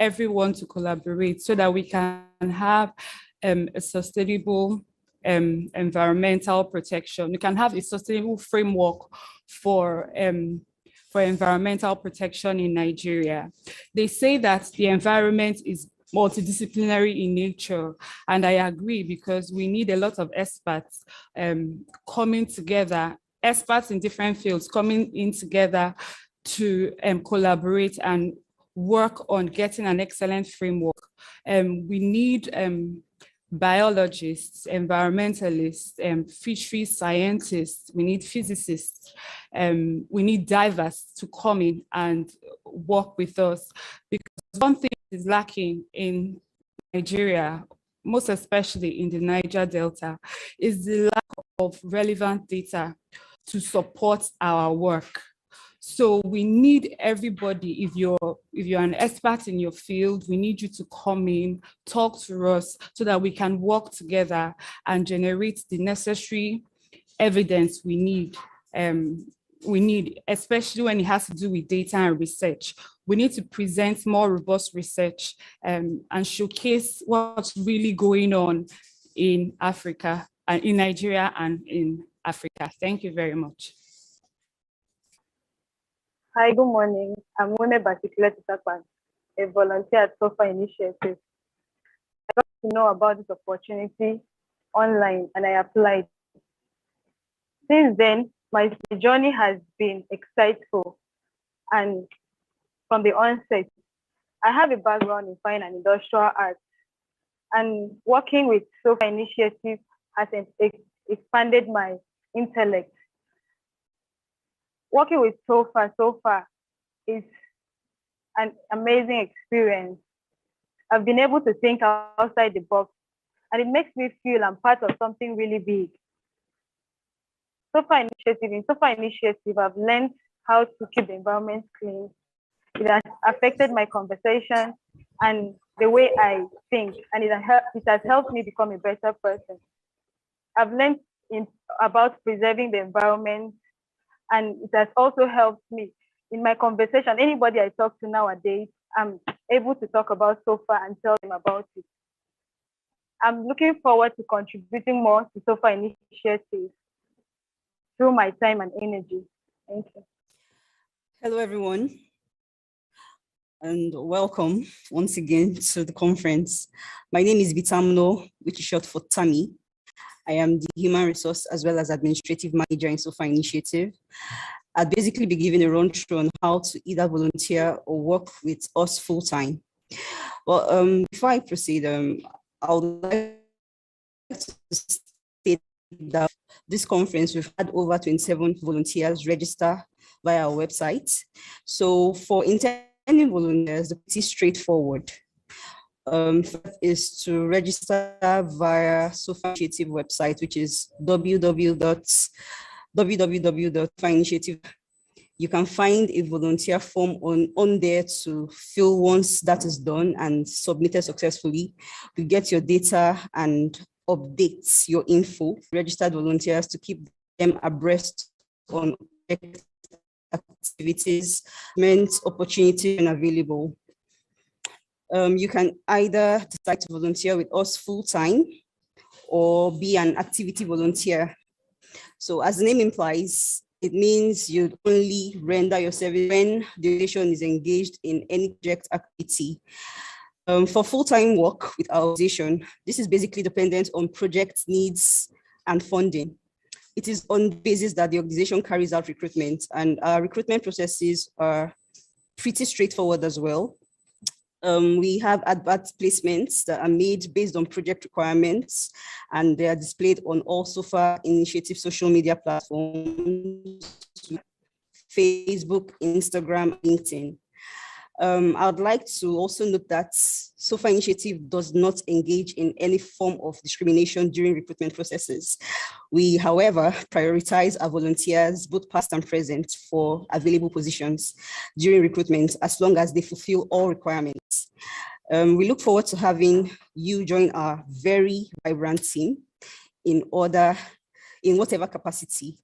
Speaker 12: everyone to collaborate so that we can have a sustainable environmental protection. We can have a sustainable framework for environmental protection in Nigeria. They say that the environment is multidisciplinary in nature, and I agree, because we need a lot of experts coming together, experts in different fields coming in together to collaborate and work on getting an excellent framework. We need biologists, environmentalists, fisheries scientists, we need physicists, we need divers to come in and work with us. Because one thing is lacking in Nigeria, most especially in the Niger Delta, is the lack of relevant data to support our work. So we need everybody. If you're an expert in your field, we need you to come in, talk to us so that we can work together and generate the necessary evidence we need. Especially when it has to do with data and research. We need to present more robust research and showcase what's really going on in Africa, and in Nigeria and in Africa. Thank you very much.
Speaker 13: Hi, good morning. I'm Weme Batikile Titakpan, a volunteer at SOFER Initiative. I got to know about this opportunity online and I applied. Since then, my journey has been exciteful, and from the onset, I have a background in fine and industrial arts, and working with SOFER Initiative has expanded my intellect. Working with SOFER is an amazing experience. I've been able to think outside the box, and it makes me feel I'm part of something really big. In SOFER Initiative, I've learned how to keep the environment clean. It has affected my conversation and the way I think, and it has helped me become a better person. I've learned about preserving the environment, and it has also helped me in my conversation. Anybody I talk to nowadays, I'm able to talk about SOFER and tell them about it. I'm looking forward to contributing more to SOFER Initiative through my time and energy. Thank you.
Speaker 14: Hello, everyone, and welcome once again to the conference. My name is Bitamno, which is short for Tammy. I am the Human Resource as well as Administrative Manager in SOFER Initiative. I'll basically be giving a run-through on how to either volunteer or work with us full-time. Well, before I proceed, I would like to state that this conference, we've had over 27 volunteers register via our website. So for intending volunteers, it's pretty straightforward. Is to register via SOFER Initiative website, which is www.soferinitiative. You can find a volunteer form on there to fill. Once that is done and submitted successfully, you get your data and updates your info, registered volunteers, to keep them abreast on activities, opportunities and available. You can either decide to volunteer with us full-time or be an activity volunteer. So as the name implies, it means you only render your service when the organization is engaged in any project activity. For full-time work with our organization, this is basically dependent on project needs and funding. It is on the basis that the organization carries out recruitment, and our recruitment processes are pretty straightforward as well. We have advert placements that are made based on project requirements, and they are displayed on all SOFER Initiative social media platforms, Facebook, Instagram, LinkedIn. I would like to also note that SOFER Initiative does not engage in any form of discrimination during recruitment processes. We, however, prioritize our volunteers, both past and present, for available positions during recruitment, as long as they fulfill all requirements. We look forward to having you join our very vibrant team in whatever capacity,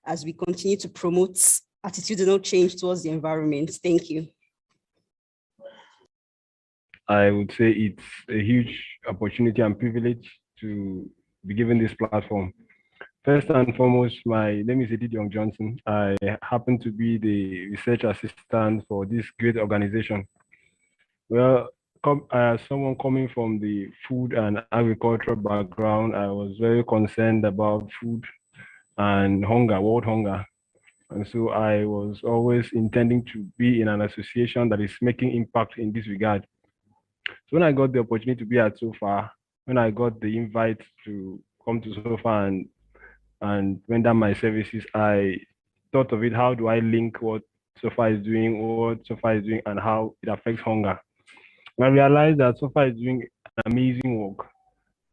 Speaker 14: as we continue to promote attitudinal change towards the environment. Thank you.
Speaker 11: I would say it's a huge opportunity and privilege to be given this platform. First and foremost, my name is Edith Young Johnson. I happen to be the research assistant for this great organization. Well, as someone coming from the food and agricultural background, I was very concerned about food and hunger, world hunger.
Speaker 15: And so I was always intending to be in an association that is making impact in this regard. So when I got the opportunity to be at SOFA, when I got the invite to come to SOFA and render my services, I thought of it, how do I link what SOFA is doing, and how it affects hunger? And I realized that SOFA is doing amazing work,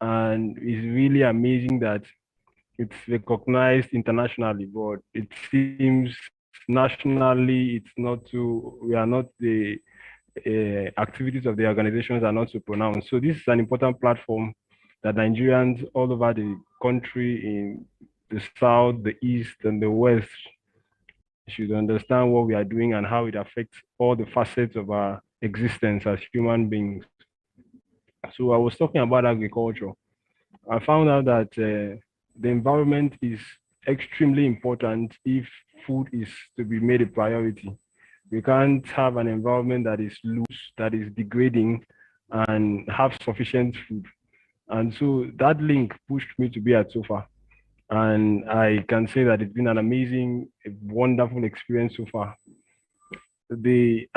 Speaker 15: and it's really amazing that it's recognized internationally, but it seems nationally it's not too, we are not the activities of the organizations are not so pronounced. So this is an important platform that Nigerians all over the country, in the South, the East, and the West, should understand what we are doing and how it affects all the facets of our existence as human beings. So I was talking about agriculture. I found out that the environment is extremely important if food is to be made a priority. We can't have an environment that is loose, that is degrading, and have sufficient food. And so that link pushed me to be at SOFA. And I can say that it's been an amazing, wonderful experience so far. The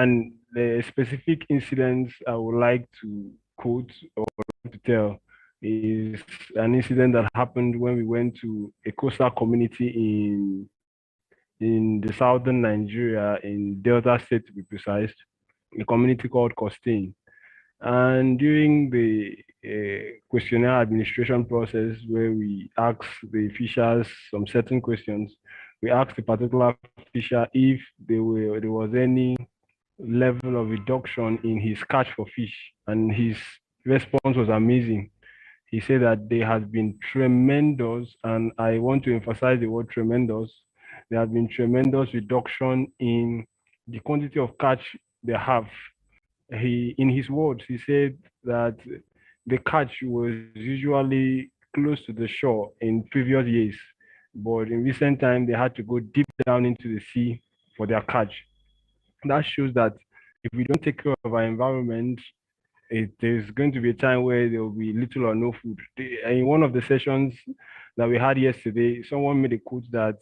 Speaker 15: specific incidents I would like to quote or to tell is an incident that happened when we went to a coastal community in the southern Nigeria, in Delta State to be precise, a community called Costain. And during the questionnaire administration process, where we asked the fishers some certain questions, we asked the particular fisher if there was any level of reduction in his catch for fish, and his response was amazing. He said that there has been tremendous, and I want to emphasize the word tremendous, there has been tremendous reduction in the quantity of catch they have. In his words, he said that the catch was usually close to the shore in previous years, but in recent time, they had to go deep down into the sea for their catch. That shows that if we don't take care of our environment, there's going to be a time where there will be little or no food. In one of the sessions that we had yesterday, someone made a quote that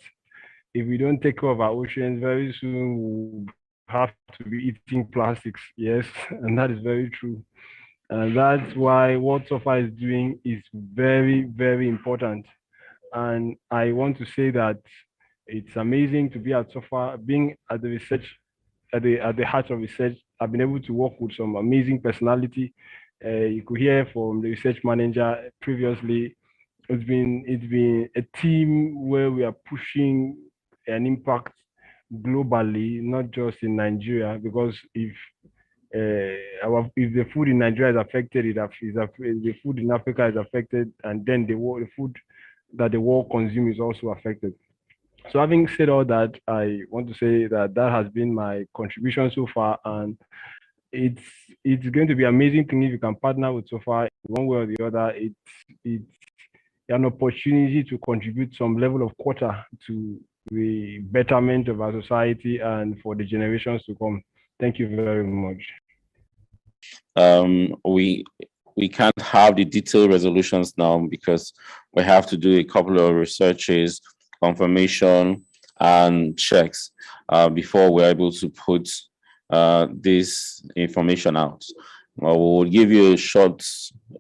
Speaker 15: if we don't take care of our oceans, very soon we'll have to be eating plastics. Yes, and that is very true. And that's why what SOFA is doing is very, very important. And I want to say that it's amazing to be at SOFA, being at the research, at the heart of research. I've been able to work with some amazing personality. You could hear from the research manager previously. It's been a team where we are pushing an impact globally, not just in Nigeria, because if the food in Nigeria is affected, the food in Africa is affected, and then the food that the world consumes is also affected. So having said all that, I want to say that that has been my contribution so far, and it's going to be amazing thing if you can partner with SOFA in one way or the other. It's an opportunity to contribute some level of quota to the betterment of our society and for the generations to come. Thank you very much.
Speaker 1: We can't have the detailed resolutions now because we have to do a couple of researches, confirmation, and checks before we're able to put this information out. We will give you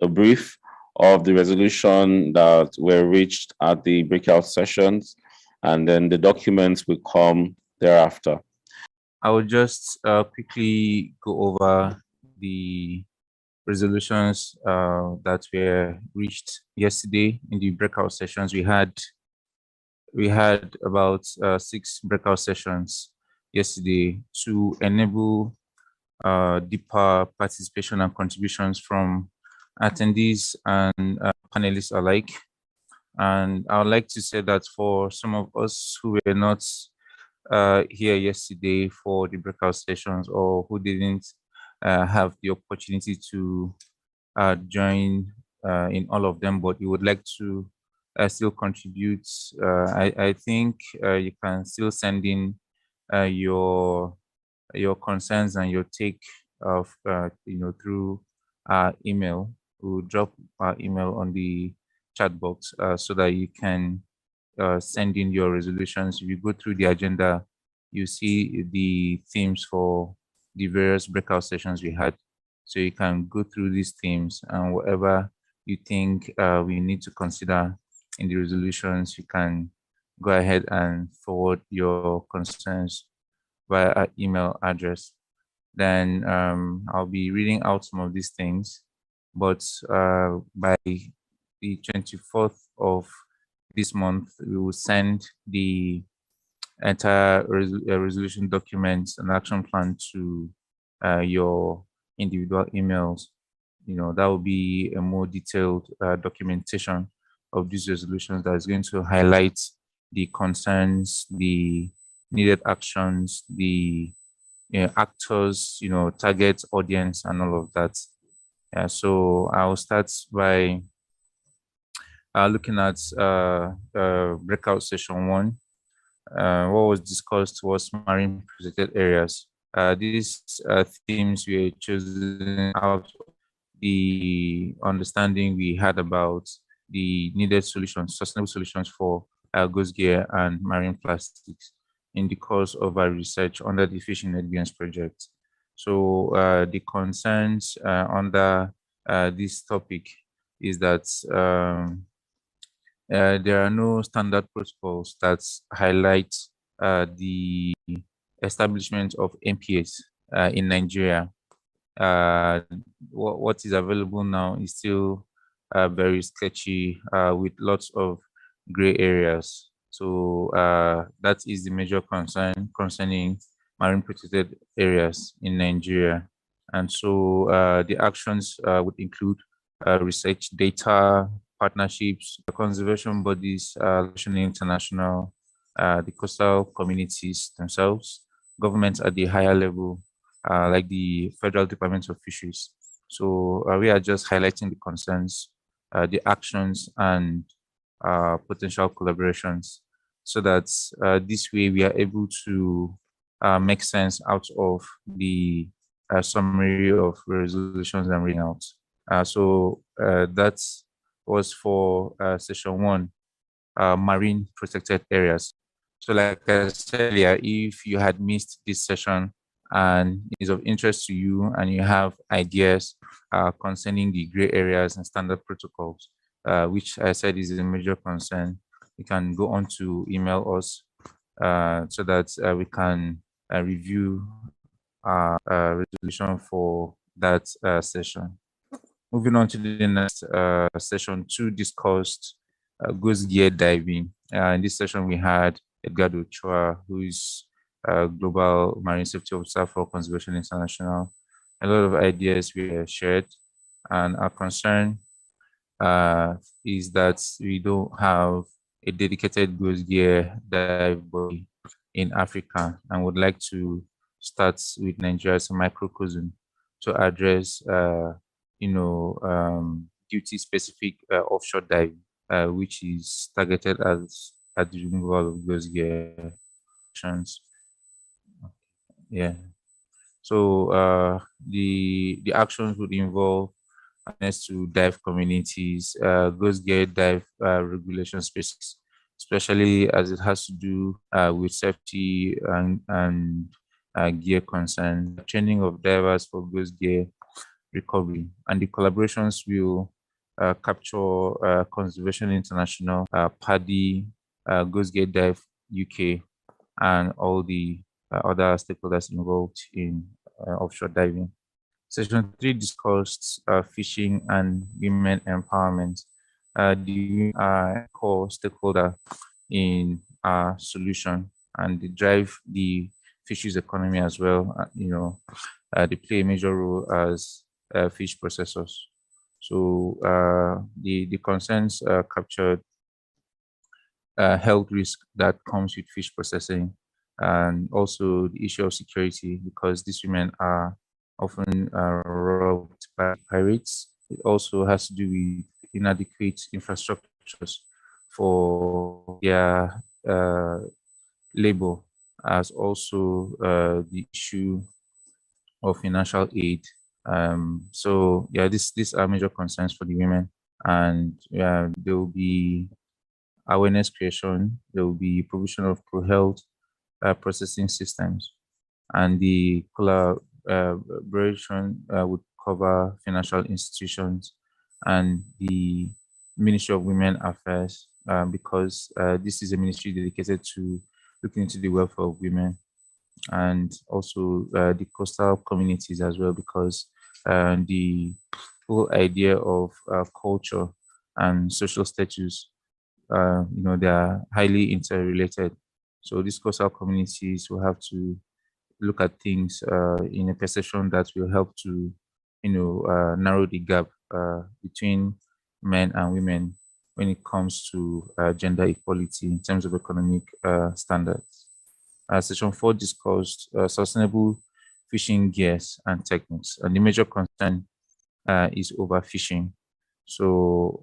Speaker 1: a brief of the resolution that were reached at the breakout sessions, and then the documents will come thereafter.
Speaker 3: I will just quickly go over the resolutions that were reached yesterday in the breakout sessions. We had about 6 breakout sessions yesterday to enable deeper participation and contributions from attendees and panelists alike. And I would like to say that for some of us who were not here yesterday for the breakout sessions, or who didn't have the opportunity to join in all of them, but you would like to still contribute, I think you can still send in your concerns and your take of through our email. We'll drop our email on the chat box so that you can send in your resolutions. If you go through the agenda, you see the themes for the various breakout sessions we had. So you can go through these themes, and whatever you think we need to consider in the resolutions, you can go ahead and forward your concerns via our email address. Then I'll be reading out some of these things, but by the 24th of this month, we will send the entire resolution documents and action plan to your individual emails. That will be a more detailed documentation of these resolutions that is going to highlight the concerns, the needed actions, the actors, target audience, and all of that. So I'll start by looking at breakout session 1. What was discussed was marine protected areas. These themes were chosen out of the understanding we had about the needed solutions, sustainable solutions for goods gear and marine plastics in the course of our research under the Fishing Net project. So the concerns under this topic is that there are no standard protocols that highlight the establishment of MPS in Nigeria. What is available now is still very sketchy with lots of gray areas. So that is the major concern concerning marine protected areas in Nigeria. And so the actions would include research, data, partnerships, conservation bodies, international, the coastal communities themselves, governments at the higher level, like the Federal Department of Fisheries. So we are just highlighting the concerns, the actions, and potential collaborations, so that this way we are able to make sense out of the summary of resolutions I'm reading out. So that was for session 1, marine protected areas. So like I said earlier, if you had missed this session and is of interest to you and you have ideas concerning the gray areas and standard protocols, which I said is a major concern, you can go on to email us so that we can review resolution for that session. Moving on to the next session 2, discussed goods gear diving. In this session, we had Edgardo Chua, who is Global Marine Safety Officer for Conservation International. A lot of ideas were shared, and our concern is that we don't have a dedicated goods gear dive body in Africa, and would like to start with Nigeria as a microcosm to address duty-specific offshore diving, which is targeted as at the removal of goods gear. Yeah. So the actions would involve access to dive communities, goods gear dive regulation spaces, especially as it has to do with safety and gear concerns, training of divers for goods gear recovery, and the collaborations will capture Conservation International, PADI, Goods Gear Dive UK, and all the other stakeholders involved in offshore diving. Session 3 discussed fishing and women empowerment. The core stakeholder in our solution, and they drive the fisheries economy as well. They play a major role as fish processors. So the concerns captured health risk that comes with fish processing, and also the issue of security, because these women are often robbed by pirates. It also has to do with inadequate infrastructures for their labor, as also the issue of financial aid. So yeah, these are major concerns for the women, and there will be awareness creation. There will be provision of pro-health processing systems, and the collaboration would cover financial institutions and the Ministry of Women Affairs, because this is a ministry dedicated to looking into the welfare of women, and also the coastal communities as well, because the whole idea of culture and social status, they are highly interrelated. So these coastal communities will have to look at things in a perception that will help to, narrow the gap between men and women when it comes to gender equality in terms of economic standards. Section 4 discussed sustainable fishing gears and techniques, and the major concern is overfishing. So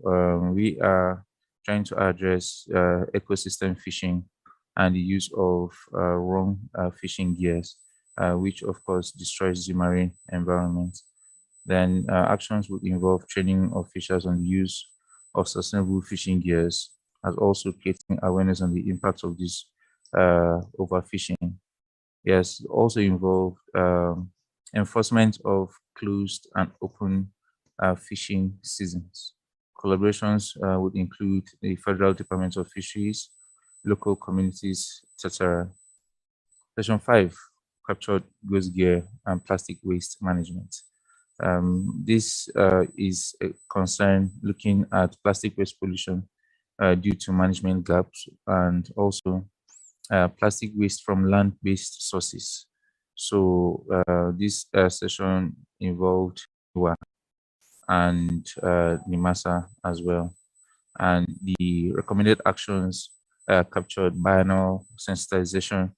Speaker 3: we are trying to address ecosystem fishing and the use of wrong fishing gears, which of course destroys the marine environment. Then actions would involve training officials on the use of sustainable fishing gears, as also creating awareness on the impact of this overfishing. Yes, also involve enforcement of closed and open fishing seasons. Collaborations would include the Federal Department of Fisheries, local communities, etc. Section 5, captured goods gear and plastic waste management. This is a concern looking at plastic waste pollution due to management gaps, and also plastic waste from land-based sources. So this session involved NIWA and NIMASA as well. And the recommended actions captured biannual sensitization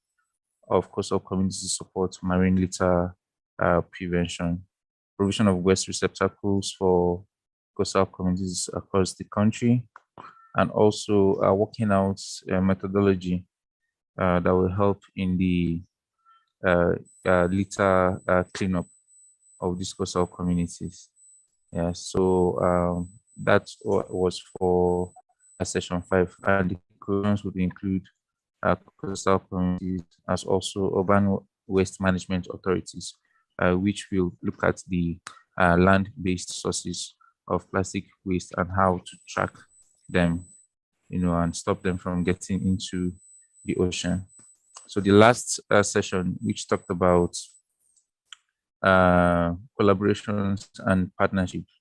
Speaker 3: of coastal communities to support marine litter prevention, provision of waste receptacles for coastal communities across the country, and also working out a methodology that will help in the litter cleanup of these coastal communities. Yeah, so that was for session 5, and the conclusions would include coastal communities as also urban waste management authorities, which will look at the land-based sources of plastic waste and how to track them, and stop them from getting into the ocean. So the last session, which talked about collaborations and partnerships,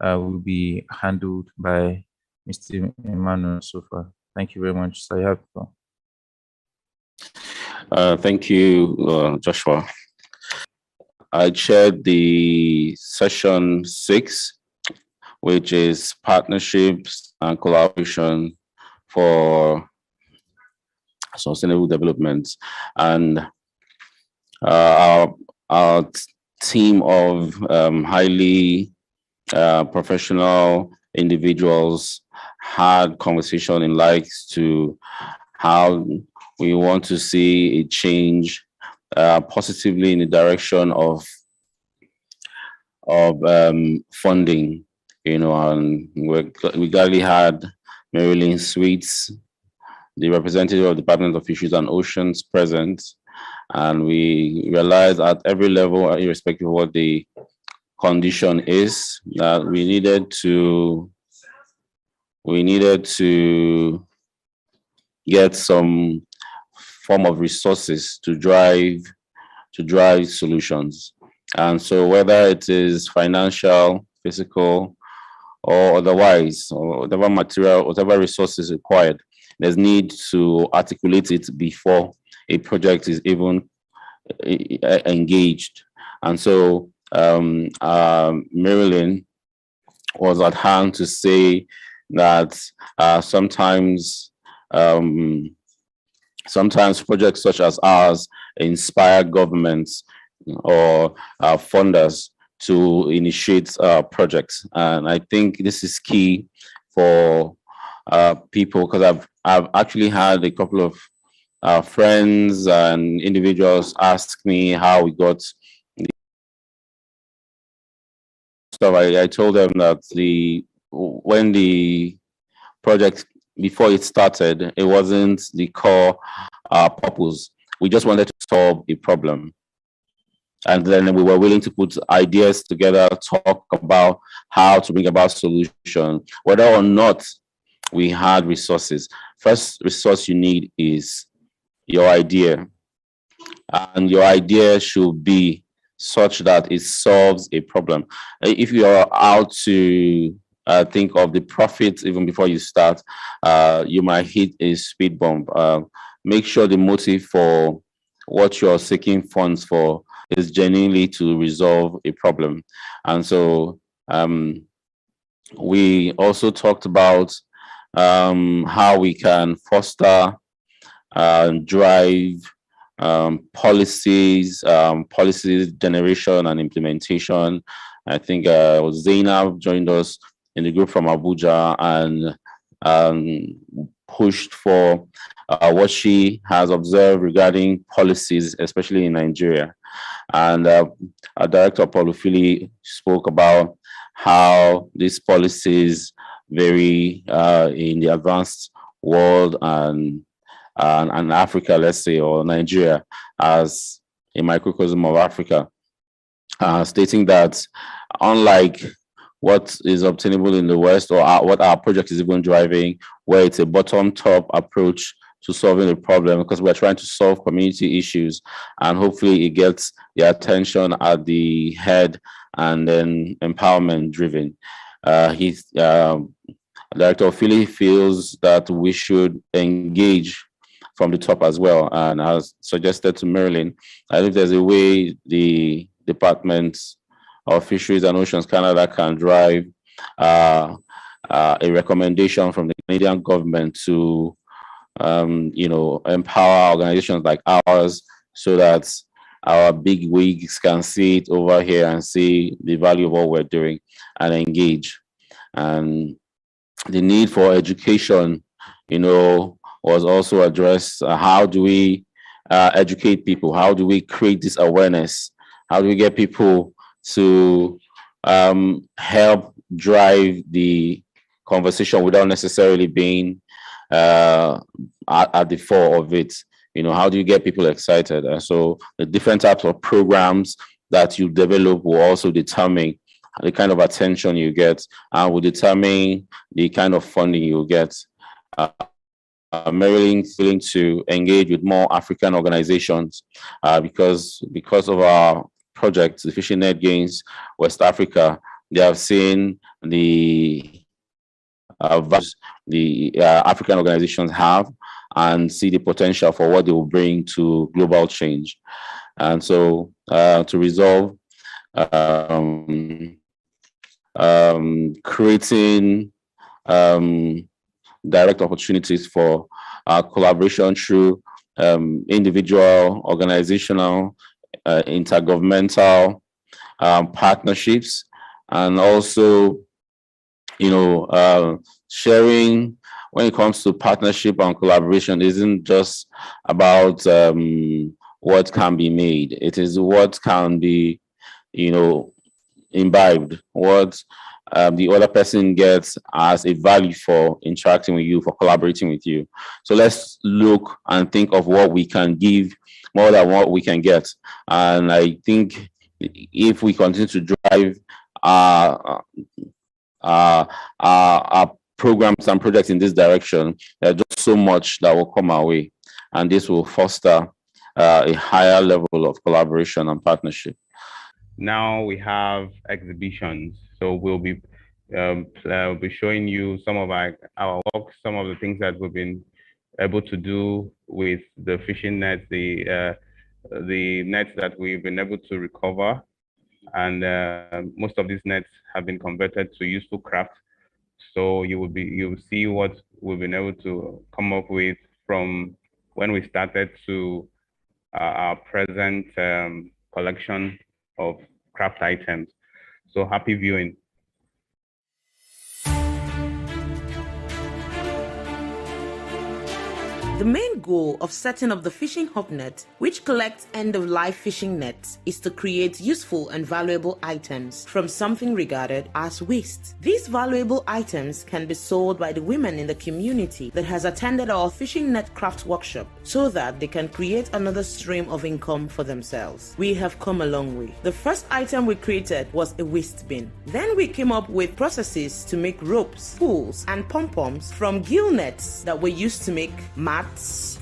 Speaker 3: will be handled by Mr. Emmanuel Sofa. Thank you very much. So you have to go.
Speaker 1: Thank you, Joshua. I chaired the session 6, which is partnerships and collaboration for sustainable development. And our team of highly professional individuals had conversation in likes to how we want to see a change positively in the direction of funding, and we gladly had Marilyn Sweets, the representative of the Department of Fisheries and Oceans, present, and we realized at every level, irrespective of what the condition is, that we needed to get some form of resources to drive solutions. And so whether it is financial, physical, or otherwise, or whatever material, whatever resources required, there's need to articulate it before a project is even engaged. And so Marilyn was at hand to say that sometimes projects such as ours inspire governments or funders to initiate projects. And I think this is key for people, because I've actually had a couple of friends and individuals ask me how we got the stuff. I told them that when the project before it started, it wasn't the core purpose. We just wanted to solve a problem. And then we were willing to put ideas together, talk about how to bring about solution, whether or not we had resources. First resource you need is your idea. And your idea should be such that it solves a problem. If you are out to think of the profits even before you start, you might hit a speed bump. Make sure the motive for what you're seeking funds for is genuinely to resolve a problem. And so we also talked about how we can foster and drive policies generation and implementation. I think Zainab joined us in the group from Abuja and pushed for what she has observed regarding policies, especially in Nigeria. And our director, Paulo Fili, spoke about how these policies vary in the advanced world and Africa, let's say, or Nigeria as a microcosm of Africa, stating that unlike what is obtainable in the West or what our project is even driving, where it's a bottom-top approach to solving a problem, because we're trying to solve community issues, and hopefully it gets the attention at the head and then empowerment driven. Director Philly feels that we should engage from the top as well, and has suggested to Marilyn, I think there's a way the Department of Fisheries and Oceans Canada can drive a recommendation from the Canadian government to empower organizations like ours so that our big wigs can see it over here and see the value of what we're doing and engage. And the need for education, was also addressed. How do we educate people? How do we create this awareness? How do we get people to help drive the conversation without necessarily being at the fore of it? How do you get people excited? And so the different types of programs that you develop will also determine the kind of attention you get and will determine the kind of funding you get. Marilyn feeling to engage with more African organizations because of our project, the Fishing Net Gains West Africa. They have seen the African organizations have and see the potential for what they will bring to global change. And so to resolve creating direct opportunities for collaboration through individual, organizational, intergovernmental partnerships, and also, sharing when it comes to partnership and collaboration isn't just about what can be made. It is what can be, imbibed, what the other person gets as a value for interacting with you, for collaborating with you. So let's look and think of what we can give more than what we can get. And I think if we continue to drive our programs and projects in this direction, there's just so much that will come our way. And this will foster a higher level of collaboration and partnership.
Speaker 11: Now we have exhibitions. So we'll be showing you some of our work, some of the things that we've been able to do with the fishing nets, the nets that we've been able to recover. And most of these nets have been converted to useful craft. So you'll see what we've been able to come up with from when we started to our present collection of craft items. So happy viewing.
Speaker 16: The main goal of setting up the Fishing Hub Net, which collects end-of-life fishing nets, is to create useful and valuable items from something regarded as waste. These valuable items can be sold by the women in the community that has attended our fishing net craft workshop so that they can create another stream of income for themselves. We have come a long way. The first item we created was a waste bin. Then we came up with processes to make ropes, pools, and pom-poms from gill nets that were used to make mats,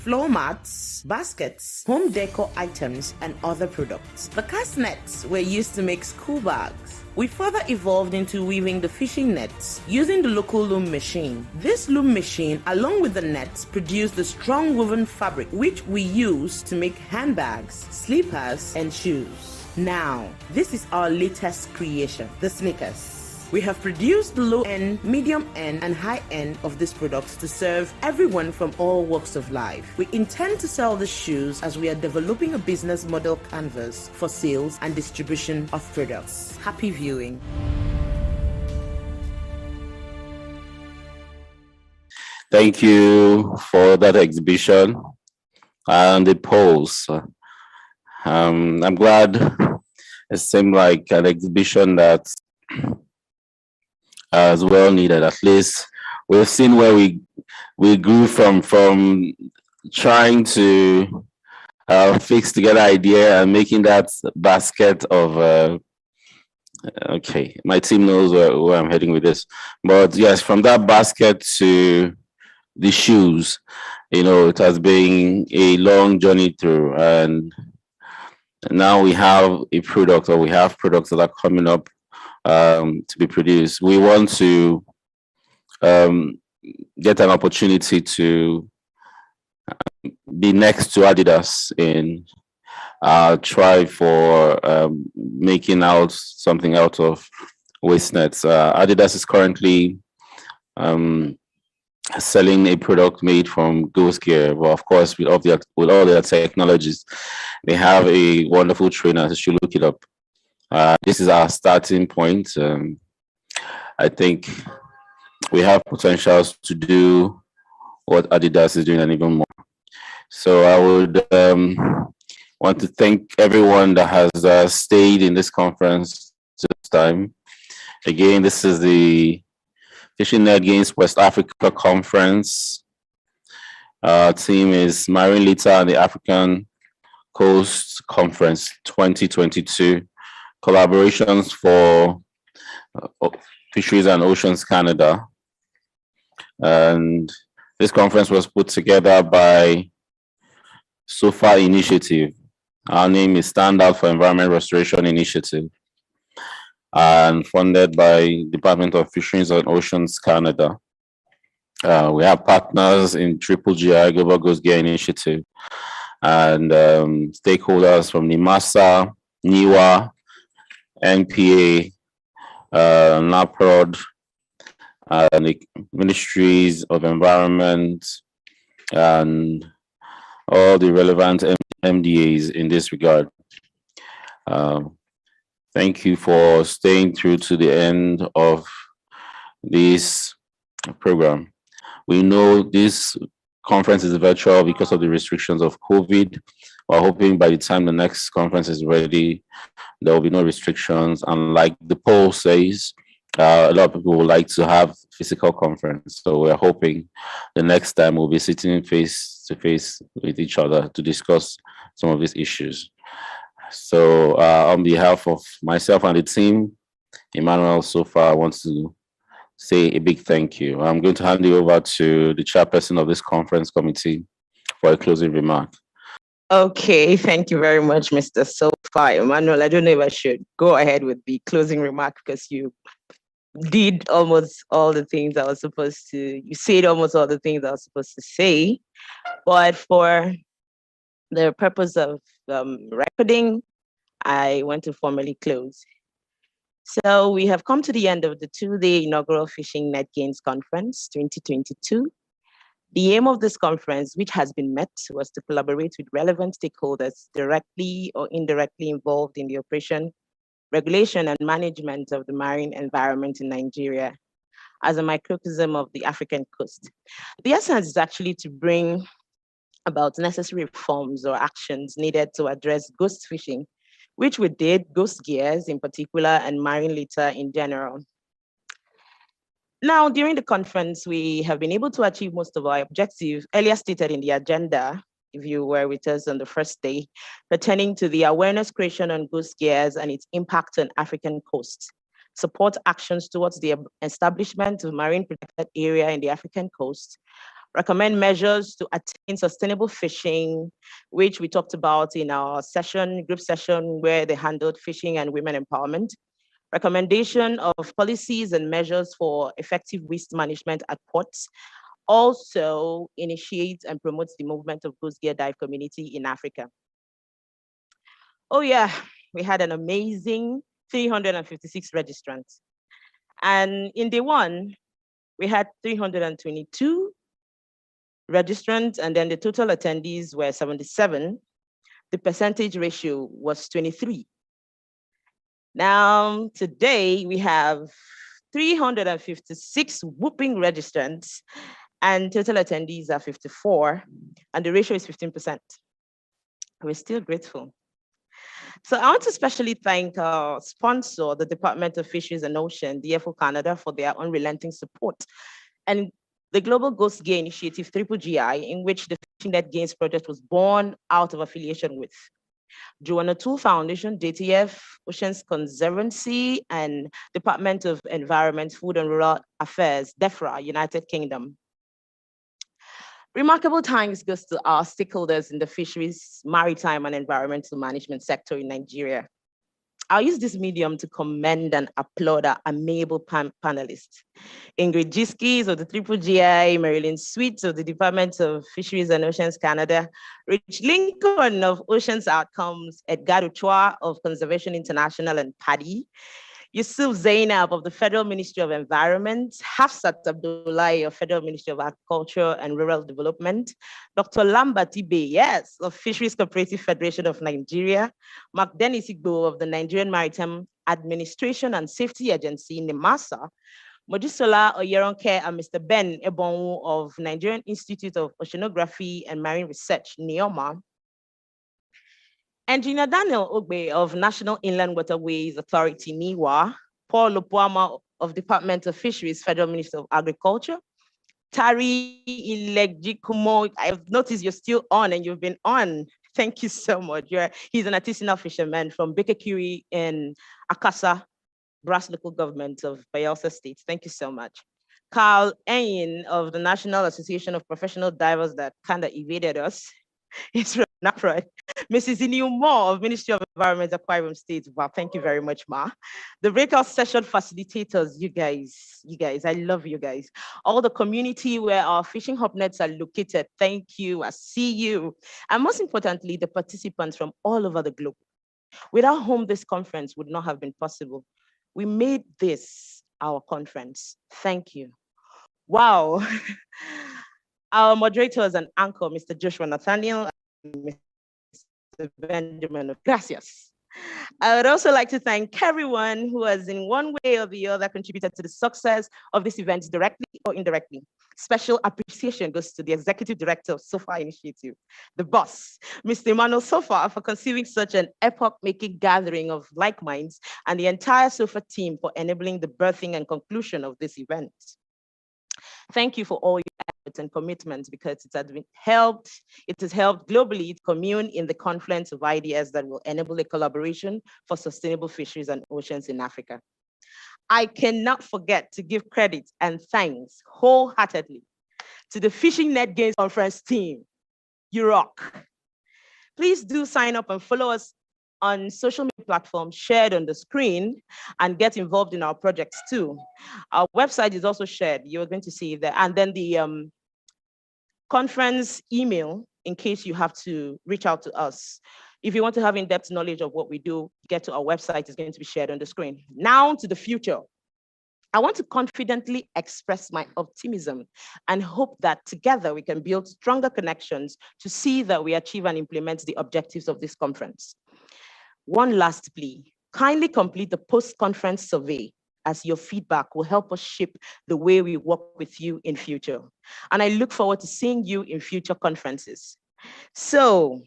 Speaker 16: floor mats, baskets, home decor items, and other products. The cast nets were used to make school bags. We further evolved into weaving the fishing nets using the local loom machine. This loom machine, along with the nets, produced the strong woven fabric which we use to make handbags, slippers, and shoes. Now, this is our latest creation, the sneakers. We have produced the low end, medium end, and high end of these products to serve everyone from all walks of life. We intend to sell the shoes as we are developing a business model canvas for sales and distribution of products. Happy viewing.
Speaker 1: Thank you for that exhibition and the polls. I'm glad it seemed like an exhibition that as well needed. At least we've seen where we grew from trying to fix together idea and making that basket of okay, my team knows where I'm heading with this, but yes, from that basket to the shoes, you know, it has been a long journey through, and now we have a product, or we have products that are coming up to be produced. We want to get an opportunity to be next to Adidas in try for making out something out of waste nets. Adidas is currently selling a product made from ghost gear, but of course with all their technologies, they have a wonderful trainer. You should look it up. This is our starting point. I think we have potentials to do what Adidas is doing and even more. So I would want to thank everyone that has stayed in this conference this time. Again, this is the Fishing Net Games West Africa Conference. Team is Marine Litter and the African Coast Conference 2022. Collaborations for Fisheries and Oceans Canada. And this conference was put together by SOFER Initiative. Our name is Stand Out for Environment Restoration Initiative, and funded by Department of Fisheries and Oceans Canada. We have partners in GGGI, Global Ghost Gear Initiative, and stakeholders from NIMASA, NIWA, NPA, NAPROD, the Ministries of Environment, and all the relevant MDAs in this regard. Thank you for staying through to the end of this program. We know this conference is virtual because of the restrictions of COVID. We're hoping by the time the next conference is ready, there will be no restrictions. And like the poll says, a lot of people would like to have physical conference. So we're hoping the next time we'll be sitting face to face with each other to discuss some of these issues. So on behalf of myself and the team, Emmanuel SOFER wants to say a big thank you. I'm going to hand you over to the chairperson of this conference committee for a closing remark.
Speaker 17: Okay, thank you very much, Mr. SOFER. Emmanuel, I don't know if I should go ahead with the closing remark because you did almost all the things I was supposed to, you said almost all the things I was supposed to say, but for the purpose of recording, I want to formally close. So we have come to the end of the two-day inaugural Fishing Net Games Conference 2022. The aim of this conference, which has been met, was to collaborate with relevant stakeholders directly or indirectly involved in the operation, regulation, and management of the marine environment in Nigeria as a microcosm of the African coast. The essence is actually to bring about necessary reforms or actions needed to address ghost fishing, which we did, ghost gears in particular, and marine litter in general. Now, during the conference, we have been able to achieve most of our objectives earlier stated in the agenda, if you were with us on the first day, pertaining to the awareness creation on ghost gears and its impact on African coasts, support actions towards the establishment of marine protected area in the African coast, recommend measures to attain sustainable fishing, which we talked about in our session, group session, where they handled fishing and women empowerment, recommendation of policies and measures for effective waste management at ports, also initiates and promotes the movement of ghost gear dive community in Africa. Oh yeah, we had an amazing 356 registrants. And in day one, we had 322 registrants, and then the total attendees were 77. The percentage ratio was 23. Now, today we have 356 whooping registrants, and total attendees are 54, and the ratio is 15%. We're still grateful. So I want to especially thank our sponsor, the Department of Fisheries and Oceans, DEFRA Canada, for their unrelenting support, and the Global Ghost Gear Initiative, GGGI, in which the Fishing Net Gains project was born out of affiliation with Joanna Toole Foundation, JTF, Oceans Conservancy, and Department of Environment, Food and Rural Affairs, DEFRA, United Kingdom. Remarkable thanks goes to our stakeholders in the fisheries, maritime, and environmental management sector in Nigeria. I'll use this medium to commend and applaud our amiable panelists. Ingrid Giskis of the GGGI, Marilyn Sweets of the Department of Fisheries and Oceans Canada, Rich Lincoln of Oceans Outcomes, Edgar Uchwa of Conservation International and PADI, Yusuf Zainab of the Federal Ministry of Environment, Hafsat Abdullahi of Federal Ministry of Agriculture and Rural Development, Dr. Lambert Ibe, yes, of Fisheries Cooperative Federation of Nigeria, Mark Dennis Igbo of the Nigerian Maritime Administration and Safety Agency, NIMASA, Mojisola Oyeronke and Mr. Ben Ebonwu of Nigerian Institute of Oceanography and Marine Research, NIOMA, Engineer Daniel Ogbe of National Inland Waterways Authority, NIWA, Paul Lopuama of Department of Fisheries, Federal Ministry of Agriculture, Tari Ilegjikumo, I've noticed you're still on and you've been on. Thank you so much. He's an artisanal fisherman from Bekekiri in Akasa, Brass Local Government of Bayelsa State. Thank you so much. Carl Eyin of the National Association of Professional Divers that kind of evaded us. It's from NAPRA. Mrs. Iniu Moore of Ministry of Environment, Akwa Ibom State. Wow, thank you very much, Ma. The breakout session facilitators, you guys, I love you guys. All the community where our fishing hub nets are located, thank you, I see you. And most importantly, the participants from all over the globe. Without whom this conference would not have been possible. We made this our conference. Thank you. Wow. Our moderators and anchor, Mr. Joshua Nathaniel and Mr. Benjamin. Gracias. I would also like to thank everyone who has in one way or the other contributed to the success of this event directly or indirectly. Special appreciation goes to the Executive Director of SOFER Initiative, the boss, Mr. Emmanuel SOFER, for conceiving such an epoch-making gathering of like minds, and the entire SOFER team for enabling the birthing and conclusion of this event. Thank you for all your efforts and commitments, because it has helped globally to commune in the confluence of ideas that will enable a collaboration for sustainable fisheries and oceans in Africa. I cannot forget to give credit and thanks wholeheartedly to the Fishing Net Games Conference team. You rock. Please do sign up and follow us on social media platforms shared on the screen and get involved in our projects too. Our website is also shared. You're going to see that. And then the conference email, in case you have to reach out to us. If you want to have in-depth knowledge of what we do, get to our website, is going to be shared on the screen. Now to the future. I want to confidently express my optimism and hope that together we can build stronger connections to see that we achieve and implement the objectives of this conference. One last plea, kindly complete the post-conference survey, as your feedback will help us shape the way we work with you in future. And I look forward to seeing you in future conferences. So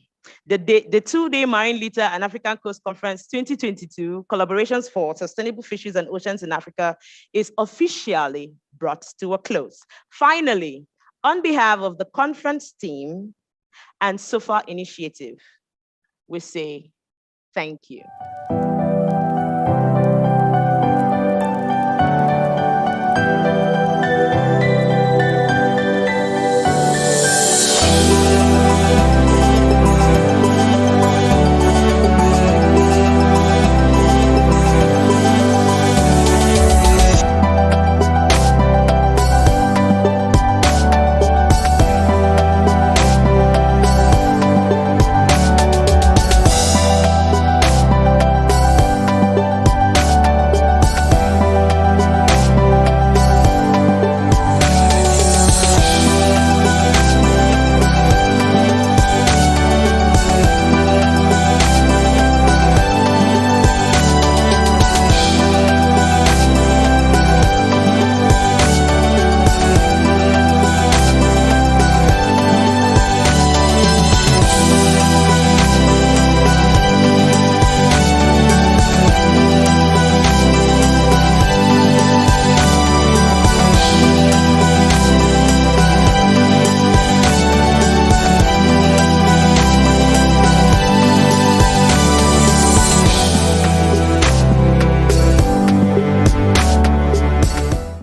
Speaker 17: the two-day Marine Litter and African Coast Conference 2022, Collaborations for Sustainable Fisheries and Oceans in Africa, is officially brought to a close. Finally, on behalf of the conference team and SOFER Initiative, we say thank you.